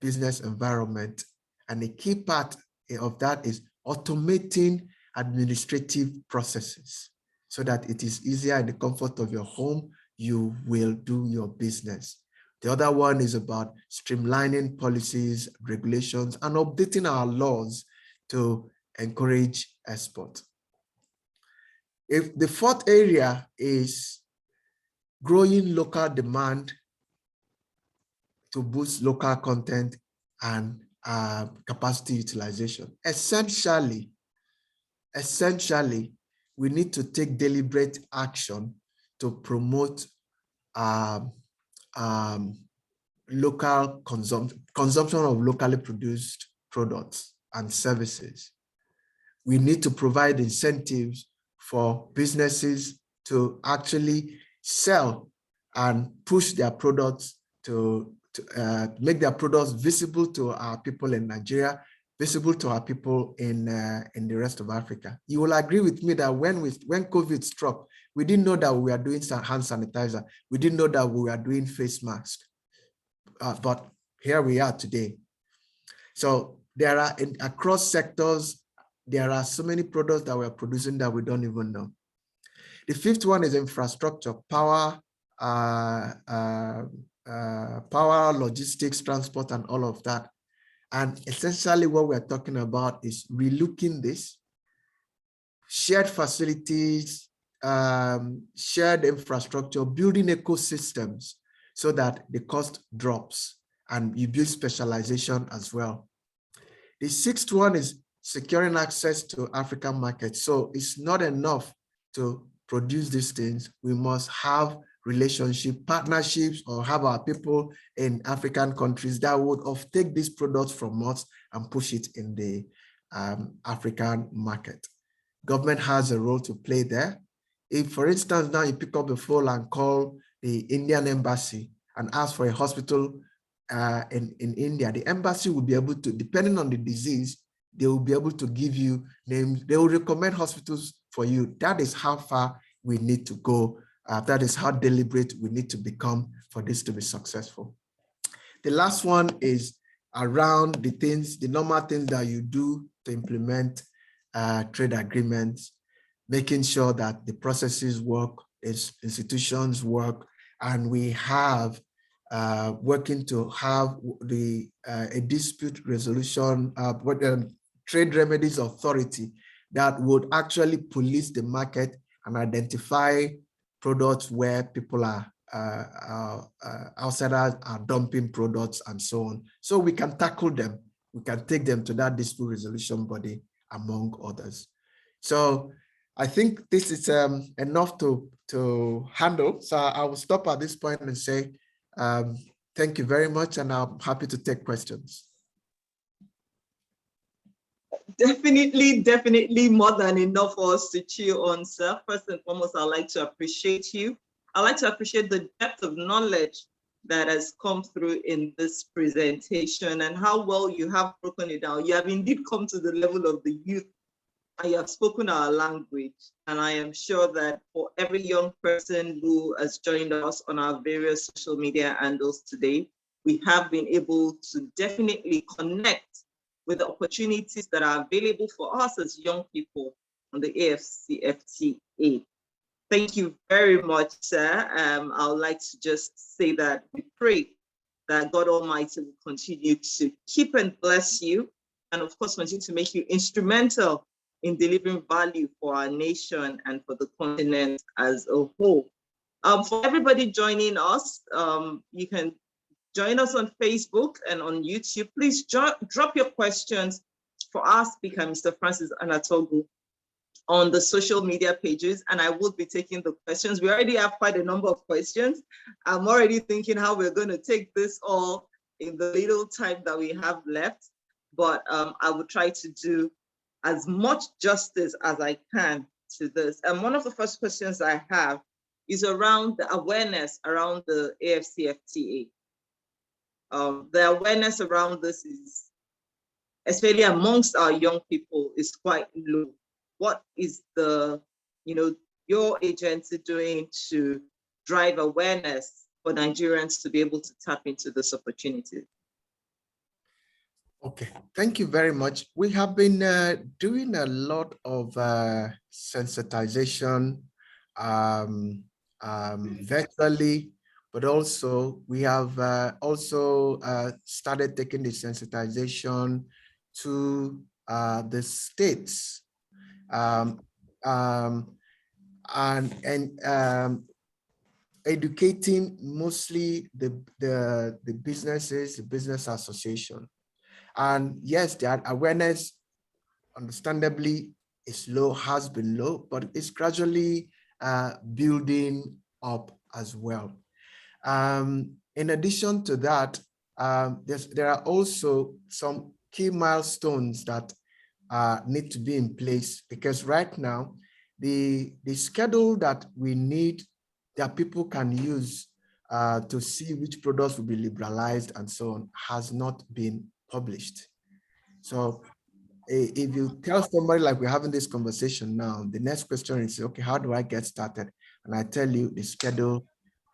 business environment. And a key part of that is automating administrative processes so that it is easier in the comfort of your home, you will do your business. The other one is about streamlining policies, regulations, and updating our laws to encourage export. If the fourth area is growing local demand to boost local content and capacity utilization. Essentially, we need to take deliberate action to promote local consumption of locally produced products and services. We need to provide incentives for businesses to actually sell and push their products to make their products visible to our people in Nigeria, visible to our people in the rest of Africa. You will agree with me that when COVID struck, we didn't know that we were doing hand sanitizer. We didn't know that we were doing face masks. But here we are today. So there are, across sectors, there are so many products that we're producing that we don't even know. The fifth one is infrastructure, power, logistics, transport, and all of that. And essentially what we're talking about is relooking this, shared facilities, shared infrastructure, building ecosystems so that the cost drops and you build specialization as well. The sixth one is securing access to African markets. So it's not enough to produce these things. We must have relationship partnerships or have our people in African countries that would take these products from us and push it in the African market. Government has a role to play there. If, for instance, now you pick up the phone and call the Indian embassy and ask for a hospital in India, the embassy will be able to, depending on the disease, they will be able to give you names. They will recommend hospitals for you. That is how far we need to go. That is how deliberate we need to become for this to be successful. The last one is around the things, the normal things that you do to implement trade agreements, making sure that the processes work, institutions work, and we have working to have a dispute resolution, trade remedies authority that would actually police the market and identify products where people are outsiders are dumping products and so on. So we can tackle them. We can take them to that dispute resolution body, among others. So I think this is enough to handle. So I will stop at this point and say, thank you very much, and I'm happy to take questions. Definitely more than enough for us to chew on, sir. First and foremost, I'd like to appreciate you. I'd like to appreciate the depth of knowledge that has come through in this presentation and how well you have broken it down. You have indeed come to the level of the youth and you have spoken our language. And I am sure that for every young person who has joined us on our various social media handles today, we have been able to definitely connect with the opportunities that are available for us as young people on the Afcfta. Thank you very much, sir. I would like to just say that we pray that God Almighty will continue to keep and bless you, and of course, continue to make you instrumental in delivering value for our nation and for the continent as a whole. For everybody joining us, you can join us on Facebook and on YouTube. Please drop your questions for our speaker, Mr. Francis Anatogu, on the social media pages, and I will be taking the questions. We already have quite a number of questions. I'm already thinking how we're going to take this all in the little time that we have left, but I will try to do as much justice as I can to this. And one of the first questions I have is around the awareness around the Afcfta. The awareness around this is especially amongst our young people, is quite low. What is the, your agency doing to drive awareness for Nigerians to be able to tap into this opportunity? Okay, thank you very much. We have been doing a lot of sensitization virtually, but also we have started taking the sensitization to the states and educating mostly the businesses, the business association. And yes, that awareness, understandably, is low, has been low, but it's gradually building up as well. In addition to that, there are also some key milestones that need to be in place, because right now, the schedule that we need that people can use to see which products will be liberalized and so on has not been published. So if you tell somebody, like we're having this conversation now, the next question is, okay, how do I get started? And I tell you the schedule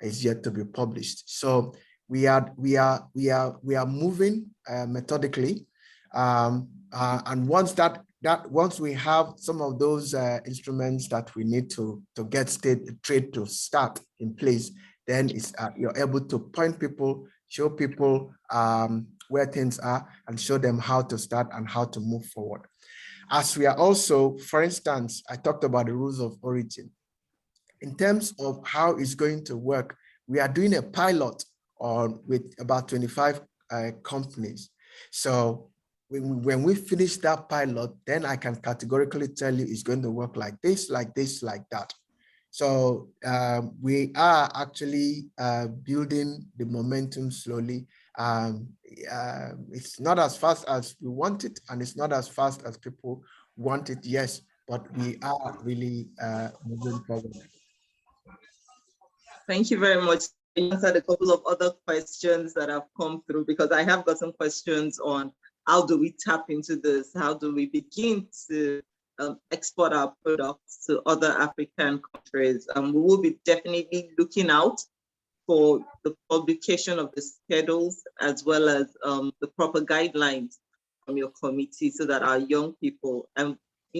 is yet to be published. So we are moving methodically. And once we have some of those instruments that we need to get trade to start in place, then you're able to point people, show people where things are, and show them how to start and how to move forward. As we are also, for instance, I talked about the rules of origin. In terms of how it's going to work, we are doing a pilot with about 25 companies. So when we finish that pilot, then I can categorically tell you it's going to work like this, like this, like that. So we are actually building the momentum slowly. It's not as fast as we want it, and it's not as fast as people want it, yes, but we are really moving forward. Thank you very much. You answered a couple of other questions that have come through, because I have got some questions on how do we tap into this? How do we begin to export our products to other African countries? We will be definitely looking out for the publication of the schedules, as well as the proper guidelines from your committee, so that our young people, and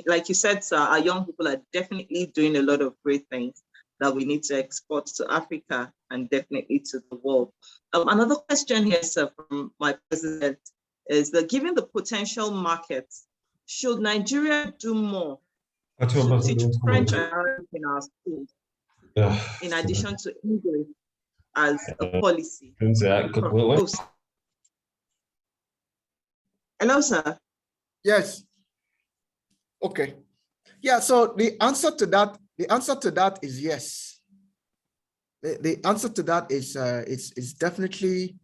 like you said, sir, our young people are definitely doing a lot of great things that we need to export to Africa and definitely to the world. Another question here, sir, from my president is that given the potential markets, should Nigeria do more to teach French and Arabic in our schools, in addition to English as a policy? Hello, sir. Yes. Okay. Yeah, so the answer to that is yes. The answer to that is definitely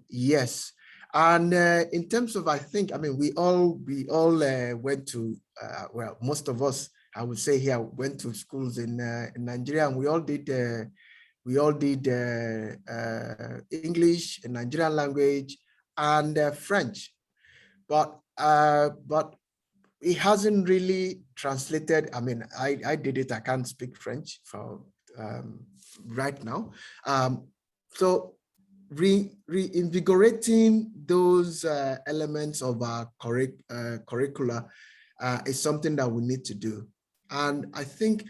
yes. And in terms of, I mean, we all went to, well, most of us, I would say here, went to schools in Nigeria, and we all did English and Nigerian language and French, but it hasn't really translated. I mean, I did it. I can't speak French for right now. So reinvigorating those elements of our curricula is something that we need to do. And I think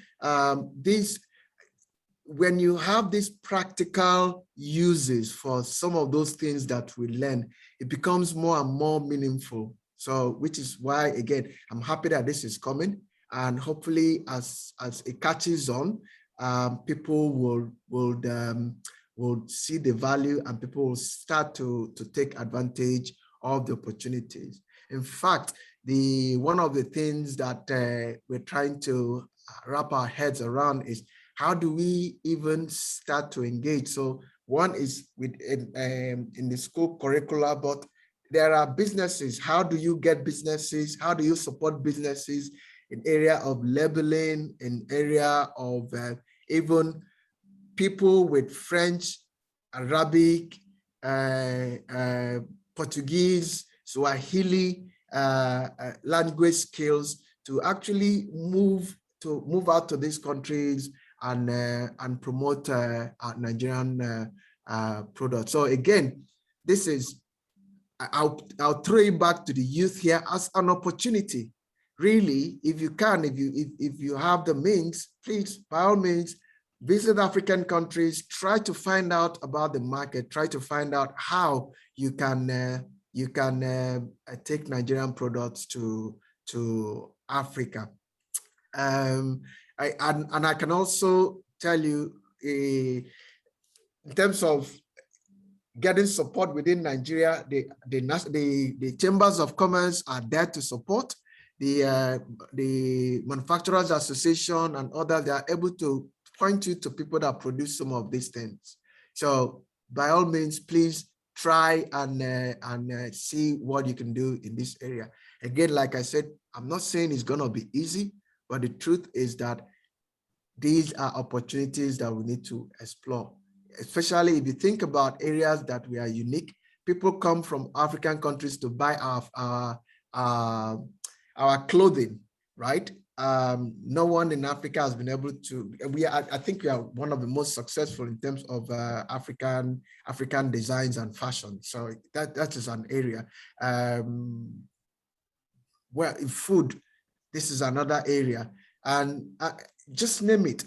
when you have these practical uses for some of those things that we learn, it becomes more and more meaningful. So, which is why, again, I'm happy that this is coming, and hopefully, as it catches on, people will see the value, and people will start to take advantage of the opportunities. In fact, one of the things that we're trying to wrap our heads around is, how do we even start to engage? So one is in the school curricula, but there are businesses. How do you get businesses? How do you support businesses in area of labeling, in area of even people with French, Arabic, Portuguese Swahili language skills to actually move out to these countries and promote Nigerian products. So again, this is, I'll throw it back to the youth here as an opportunity. Really, if you can, if you have the means, please, by all means, visit African countries, try to find out about the market, try to find out how you can take Nigerian products to Africa. I can also tell you, in terms of getting support within Nigeria, the chambers of commerce are there to support. The Manufacturers Association and others, they are able to point you to people that produce some of these things. So by all means, please try and see what you can do in this area. Again, like I said, I'm not saying it's going to be easy, but the truth is that these are opportunities that we need to explore, especially if you think about areas that we are unique. People come from African countries to buy our clothing, right? No one in Africa has been able to. I think we are one of the most successful in terms of African designs and fashion. So that is an area. Well, in food, this is another area, and just name it,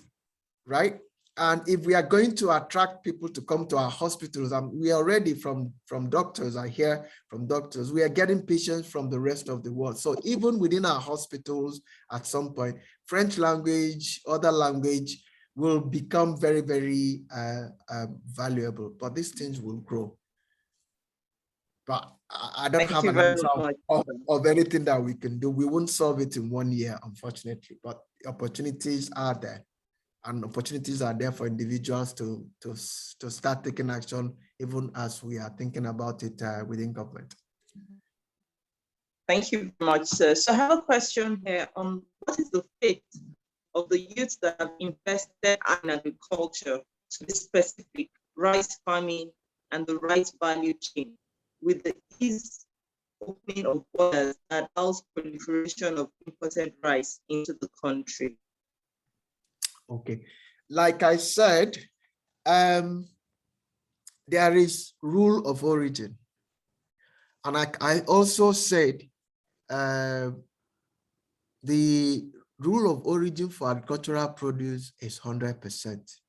right? And if we are going to attract people to come to our hospitals, and we are already from doctors, I hear from doctors, we are getting patients from the rest of the world. So even within our hospitals, at some point, French language, other language will become very, very valuable, but these things will grow. But I don't have an answer of anything that we can do. We won't solve it in 1 year, unfortunately, but opportunities are there. And opportunities are there for individuals to start taking action, even as we are thinking about it within government. Thank you very much, sir. So I have a question here on what is the fate of the youth that have invested in agriculture, to be specific, rice farming and the rice value chain, with the ease opening of borders that allows proliferation of imported rice into the country? Okay, like I said, there is rule of origin. And I also said the rule of origin for agricultural produce is 100%.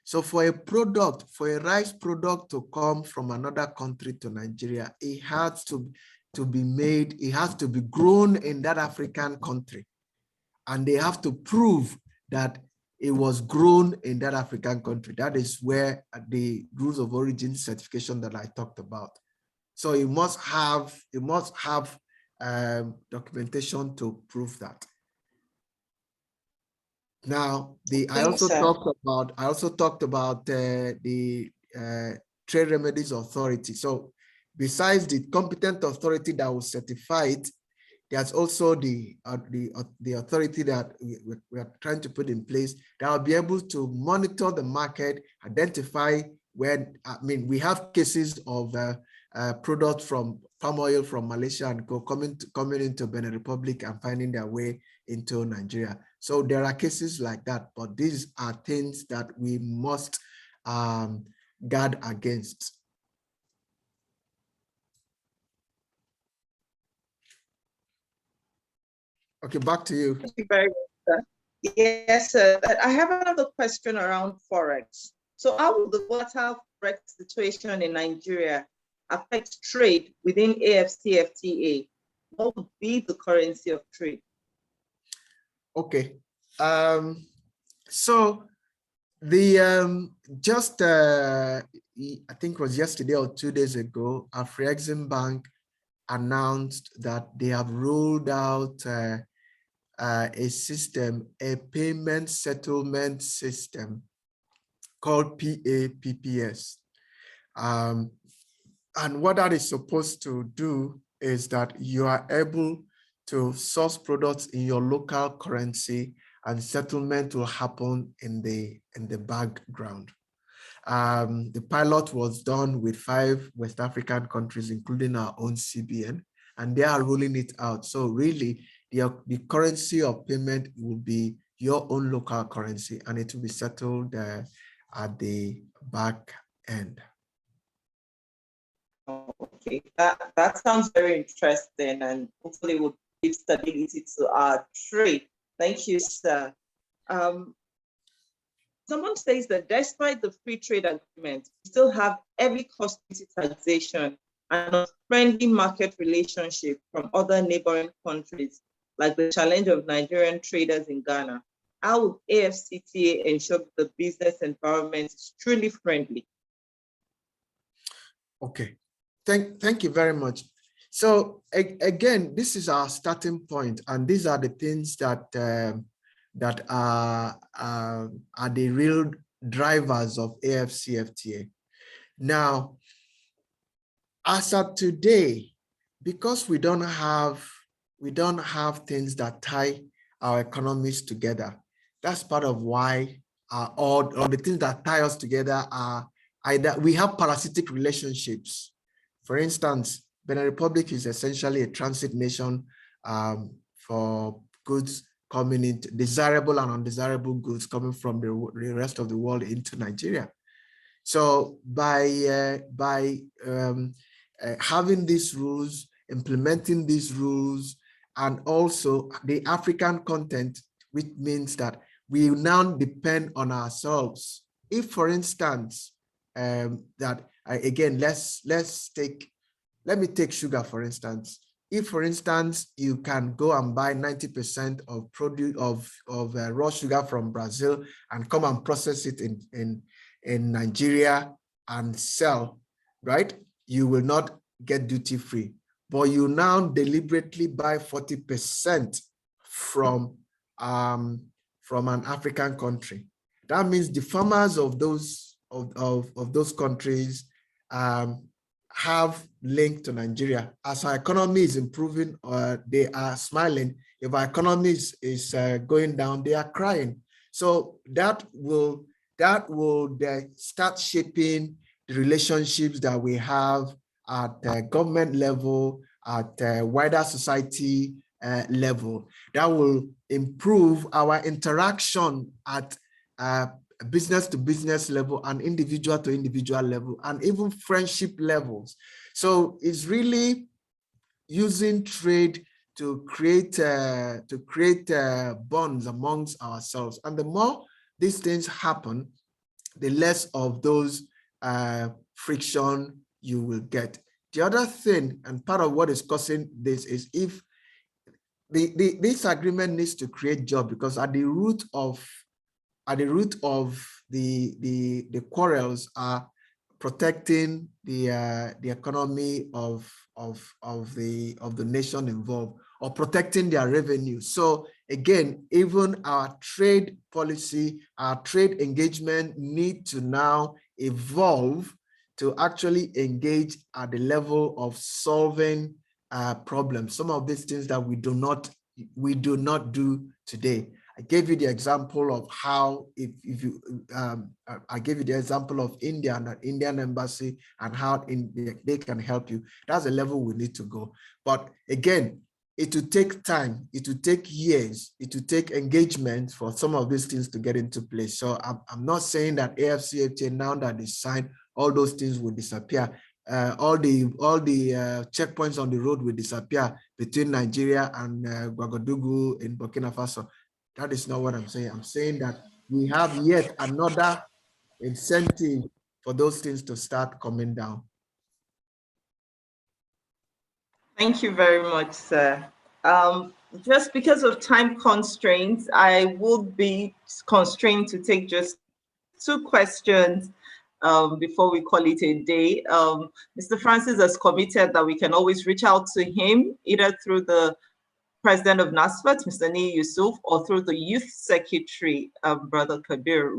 So for a product, for a rice product to come from another country to Nigeria, it has to be made, it has to be grown in that African country. And they have to prove that it was grown in that African country. That is where the rules of origin certification that I talked about. So you must have documentation to prove that. Now, I also talked about the Trade Remedies Authority. So besides the competent authority that will certify it, there's also the authority that we are trying to put in place that will be able to monitor the market, identify when, we have cases of products from palm oil from Malaysia and coming into Benin Republic and finding their way into Nigeria. So there are cases like that, but these are things that we must guard against. Okay, back to you. Thank you very much, sir. Yes, sir. I have another question around Forex. So how will the volatile Forex situation in Nigeria affect trade within Afcfta? What would be the currency of trade? Okay. So the I think it was yesterday or 2 days ago, Afrexim Bank announced that they have rolled out a system, a payment settlement system called PAPPS. And what that is supposed to do is that you are able to source products in your local currency and settlement will happen in the background. The pilot was done with 5 West African countries, including our own CBN, and they are rolling it out. So really, the currency of payment will be your own local currency, and it will be settled at the back end. Okay, that sounds very interesting, and hopefully will give stability to our trade. Thank you, sir. Someone says that despite the free trade agreement, we still have heavy costly taxation and a friendly market relationship from other neighboring countries, like the challenge of Nigerian traders in Ghana. How would AFCTA ensure the business environment is truly friendly? Okay, thank you very much. So again, this is our starting point, and these are the things that are the real drivers of AFCFTA. Now, as of today, because we don't have things that tie our economies together, that's part of why all the things that tie us together are either we have parasitic relationships. For instance, Benin Republic is essentially a transit nation for goods coming into desirable and undesirable goods coming from the rest of the world into Nigeria. So by having these rules, implementing these rules, and also the African content, which means that we now depend on ourselves. If, for instance, let me take sugar, for instance. If, for instance, you can go and buy 90% of produce of raw sugar from Brazil and come and process it in Nigeria and sell, right? You will not get duty free, but you now deliberately buy 40% from an African country. That means the farmers of those countries have linked to Nigeria. As our economy is improving, they are smiling. If our economy is going down, they are crying. So that will start shaping the relationships that we have at the government level, at wider society level. That will improve our interaction at business to business level and individual to individual level, and even friendship levels. So it's really using trade to create bonds amongst ourselves. And the more these things happen, the less of those friction you will get. The other thing, and part of what is causing this, is if this agreement needs to create jobs, because at the root of the quarrels are protecting the economy of the nation involved, or protecting their revenue. So again, even our trade policy, our trade engagement need to now evolve to actually engage at the level of solving problems. Some of these things that we do not do today. I gave you the example of how I gave you the example of India and the Indian embassy and how they can help you. That's the level we need to go. But again, it will take time, it will take years, it will take engagement for some of these things to get into place. So I'm not saying that AFCFTA, now that they signed, all those things will disappear. All the checkpoints on the road will disappear between Nigeria and Ouagadougou in Burkina Faso. That is not what I'm saying. I'm saying that we have yet another incentive for those things to start coming down. Thank you very much, sir. Just because of time constraints, I would be constrained to take just 2 questions before we call it a day. Mr. Francis has committed that we can always reach out to him, either through the President of NASFAT, Mr. Ni Yusuf, or through the Youth Secretary, Brother Kabir.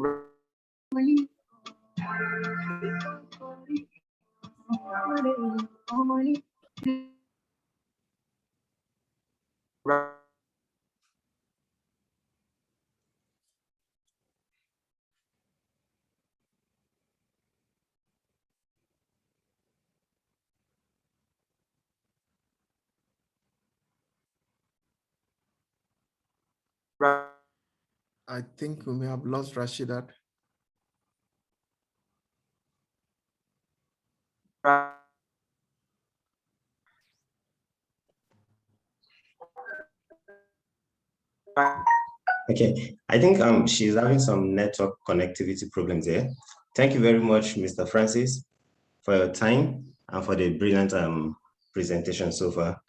I think we may have lost Rashida. Okay, I think she's having some network connectivity problems there. Thank you very much, Mr. Francis, for your time and for the brilliant presentation so far.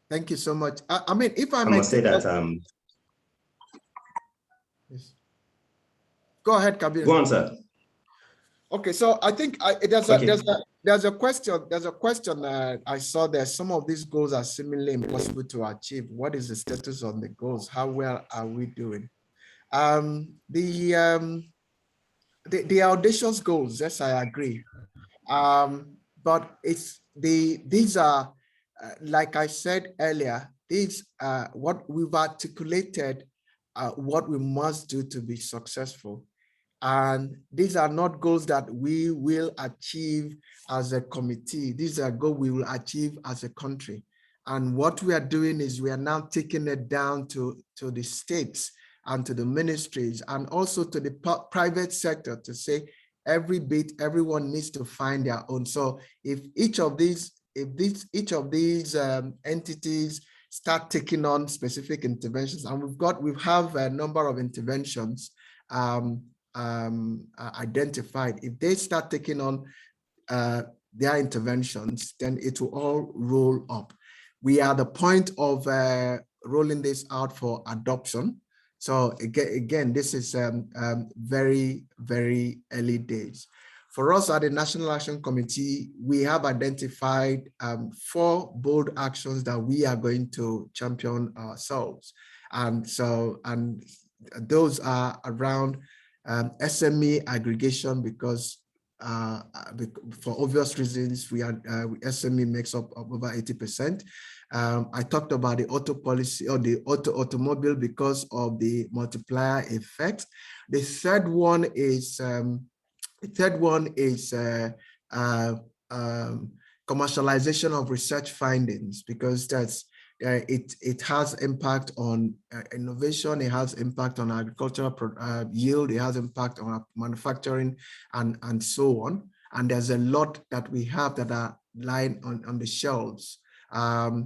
Thank you so much. I mean, if I I may must say that yes. Go ahead, Kabir. go on, sir. Okay, so I think there's a question. There's a question that I saw there. Some of these goals are seemingly impossible to achieve. What is the status on the goals? How well are we doing? The audacious goals, yes, I agree. But these are like I said earlier, these what we've articulated what we must do to be successful. And these are not goals that we will achieve as a committee. These are goals we will achieve as a country. And what we are doing is we are now taking it down to the states and to the ministries and also to the private sector to say everyone needs to find their own. So if each of these entities start taking on specific interventions, and we have a number of interventions identified. If they start taking on their interventions, then it will all roll up. We are at the point of rolling this out for adoption. So again, this is very, very early days. For us at the National Action Committee, we have identified 4 bold actions that we are going to champion ourselves. And those are around SME aggregation, because for obvious reasons, SME makes up over 80%. I talked about the auto policy or the automobile because of the multiplier effect. The third one is commercialization of research findings, because that's it has impact on innovation, it has impact on agricultural yield, it has impact on manufacturing and so on. And there's a lot that we have that are lying on the shelves.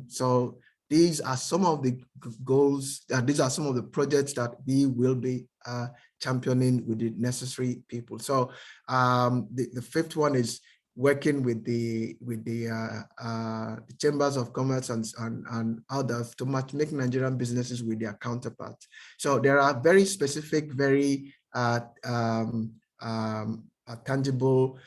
So these are some of the goals, these are some of the projects that we will be championing with the necessary people. So the fifth one is working with the chambers of commerce and others to make Nigerian businesses with their counterparts. So there are very specific, very tangible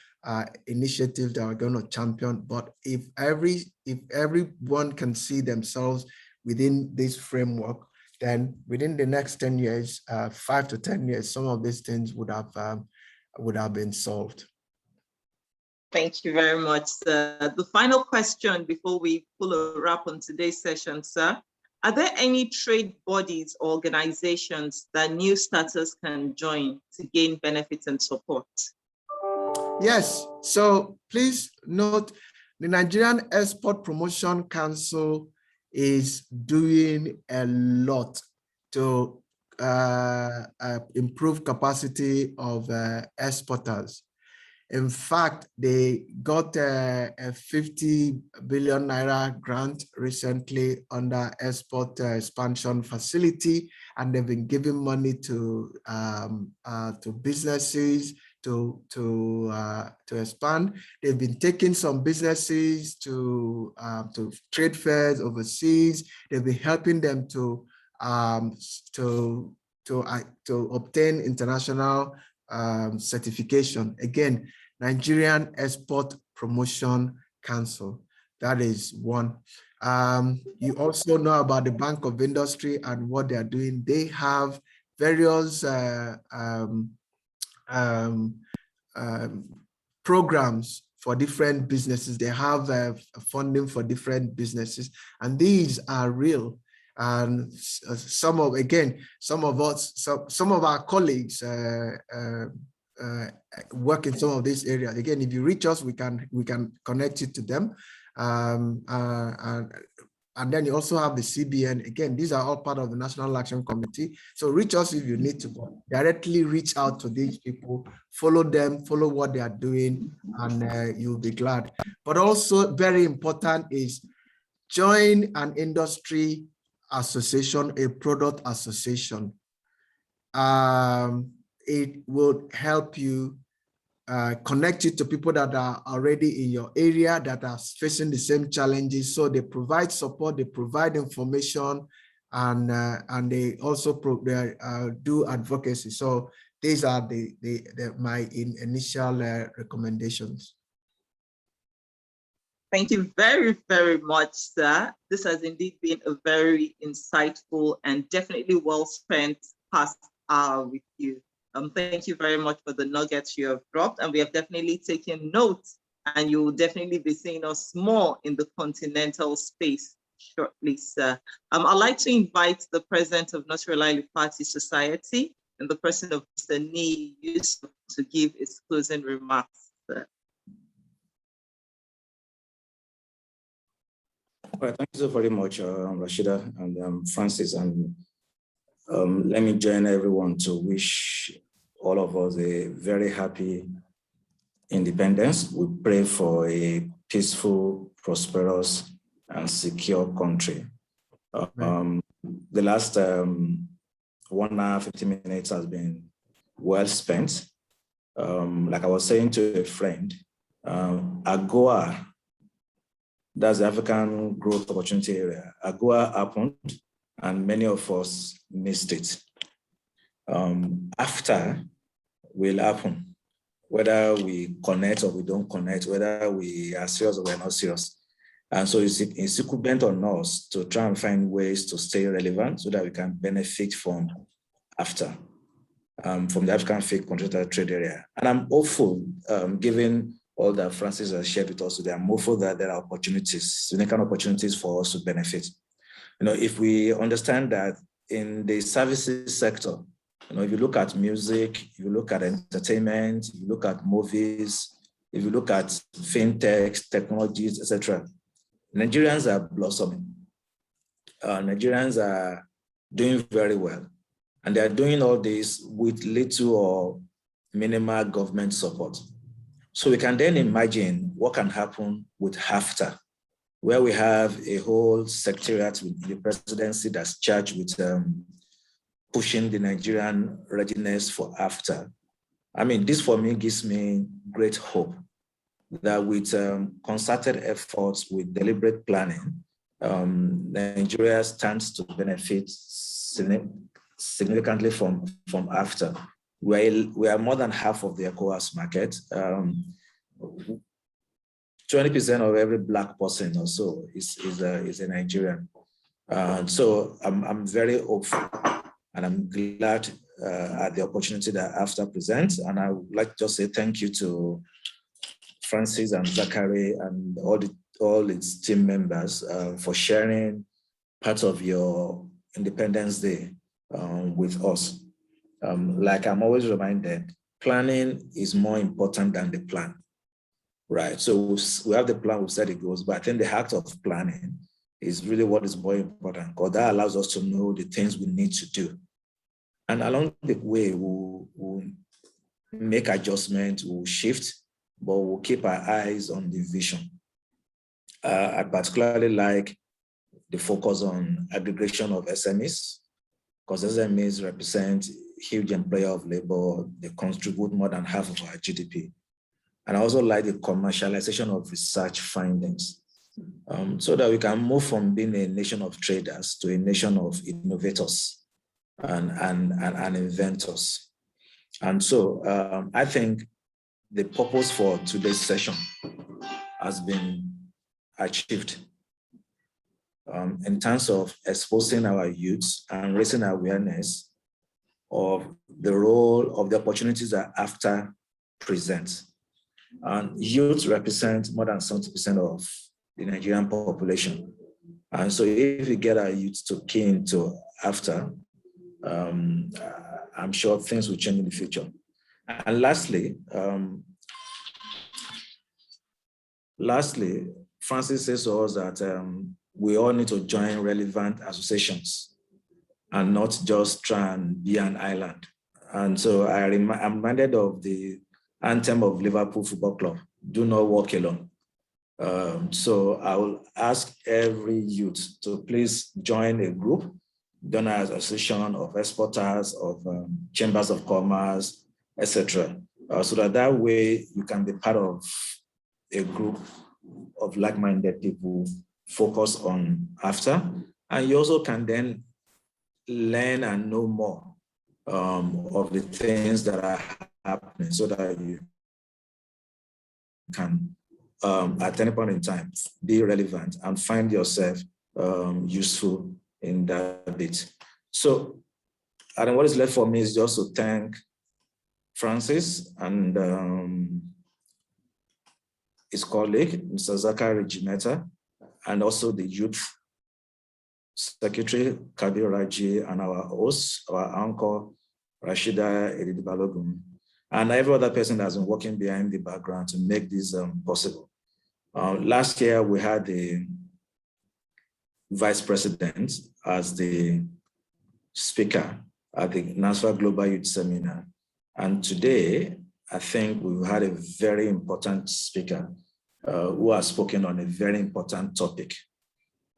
initiatives that we're going to champion. But if everyone can see themselves within this framework, then within the next 10 years, 5 to 10 years, some of these things would have been solved. Thank you very much, sir. The final question before we pull a wrap on today's session, sir. Are there any trade bodies or organizations that new starters can join to gain benefits and support? Yes, so please note the Nigerian Export Promotion Council is doing a lot to improve capacity of exporters. In fact, they got a 50 billion naira grant recently under export expansion facility, and they've been giving money to businesses to expand. They've been taking some businesses to trade fairs overseas. They've been helping them to obtain international certification. Again, Nigerian Export Promotion Council. That is one. You also know about the Bank of Industry and what they are doing. They have various programs for different businesses. They have funding for different businesses, and these are real. And some of our colleagues work in some of these areas. Again, if you reach us, we can connect you to them. And And then you also have the CBN. Again, these are all part of the National Action Committee. So reach us if you need to, directly reach out to these people, follow them, follow what they are doing, and you'll be glad. But also very important is join an industry association, a product association. It will help you connect you to people that are already in your area that are facing the same challenges. So they provide support, they provide information, and they also do advocacy. So these are my initial recommendations. Thank you very, very much, sir. This has indeed been a very insightful and definitely well spent past hour with you. Thank you very much for the nuggets you have dropped, and we have definitely taken notes, and you will definitely be seeing us more in the continental space shortly, sir. I'd like to invite the president of North Carolina Party Society and the person of Mr. Nee Yusuf to give his closing remarks, sir. Well, thank you so very much, Rashida and Francis, and let me join everyone to wish all of us a very happy independence. We pray for a peaceful, prosperous, and secure country. The last 1 hour, 50 minutes has been well spent. Like I was saying to a friend, AGOA, that's the African Growth Opportunity Area. AGOA happened, and many of us missed it. After will happen, whether we connect or we don't connect, whether we are serious or we're not serious. And so it's incumbent on us to try and find ways to stay relevant so that we can benefit from Afcfta, from the African Free Continental Trade Area. And I'm hopeful, given all that Francis has shared with us today, I'm hopeful that there are opportunities, significant opportunities for us to benefit. You know, if we understand that in the services sector, you know, if you look at music, if you look at entertainment, if you look at movies, if you look at fintech, technologies, etc., Nigerians are blossoming. Nigerians are doing very well. And they are doing all this with little or minimal government support. So we can then imagine what can happen with Afcfta, where we have a whole secretariat with the presidency that's charged with pushing the Nigerian readiness for Afcfta. I mean, this for me gives me great hope that with concerted efforts, with deliberate planning, Nigeria stands to benefit significantly from Afcfta. We are more than half of the ECOWAS market. 20% of every Black person or so is a Nigerian. So I'm very hopeful, and I'm glad at the opportunity that Afcfta presents. And I would like to just say thank you to Francis and Zachary and all its team members for sharing part of your Independence Day with us. Like I'm always reminded, planning is more important than the plan, right? So we have the plan, we set it goes, but I think the act of planning is really what is more important, because that allows us to know the things we need to do. And along the way, we'll make adjustments, we'll shift, but we'll keep our eyes on the vision. I particularly like the focus on aggregation of SMEs, because SMEs represent huge employer of labor. They contribute more than half of our GDP. And I also like the commercialization of research findings, so that we can move from being a nation of traders to a nation of innovators and inventors. And so I think the purpose for today's session has been achieved in terms of exposing our youths and raising awareness of the role of the opportunities that Afcfta presents. And youth represent more than 70% of the Nigerian population. And so if we get our youth to key into Afcfta, I'm sure things will change in the future. And lastly, Francis says to us that we all need to join relevant associations and not just try and be an island. And so I'm reminded of the anthem of Liverpool Football Club, do not walk alone. So I will ask every youth to please join a group, donor association of exporters, of chambers of commerce, etc. So that way you can be part of a group of like-minded people focus on Afcfta, and you also can then learn and know more of the things that are happening so that you can, at any point in time, be relevant and find yourself useful in that bit. So, and what is left for me is just to thank Francis and his colleague, Mr. Zachary Ginetta, and also the youth secretary, Kabir Raji, and our host, our uncle, Rashida Edidibalogun, and every other person that's been working behind the background to make this possible. Last year, we had the vice president as the speaker at the NASFAT Global Youth Seminar. And today, I think we've had a very important speaker who has spoken on a very important topic.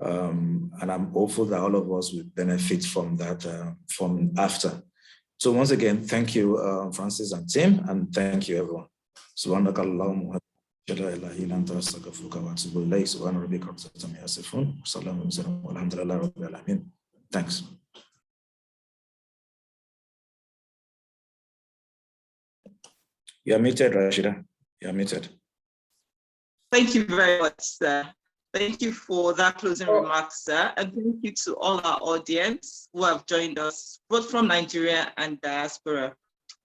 And I'm hopeful that all of us will benefit from that, from Afcfta. So once again, thank you, Francis and Tim, and thank you, everyone. Thanks. You're muted, Rashida. You're muted. Thank you very much, sir. Thank you for that closing remarks, sir. And thank you to all our audience who have joined us, both from Nigeria and diaspora.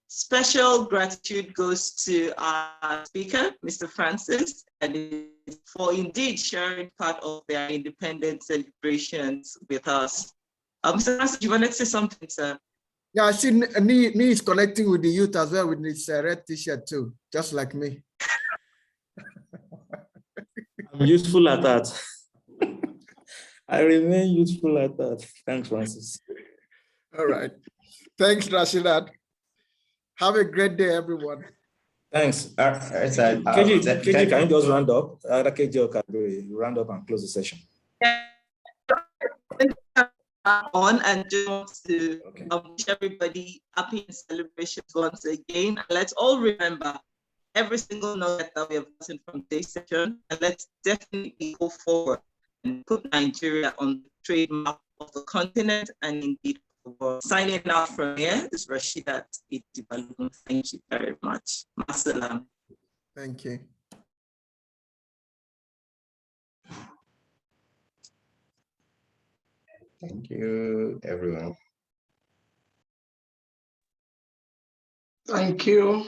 Special gratitude goes to our speaker, Mr. Francis, and for indeed sharing part of their independence celebrations with us. Mr. Francis, you wanted to say something, sir? Yeah, I see Nee is connecting with the youth as well with his red t-shirt too, just like me. I'm useful at that. I remain useful at that. Thanks, Francis. All right. Thanks, Rashida. Have a great day, everyone. Thanks. KG, can you just round up? KG or Kadri, round up and close the session. On and just want to wish everybody happy celebrations once again. And let's all remember every single knowledge that we have gotten from today's session, and let's definitely go forward and put Nigeria on the trade map of the continent and indeed the world. Signing out from here is Rashida Edidibalogun. Thank you very much. Masalam. Thank you. Thank you, everyone. Thank you.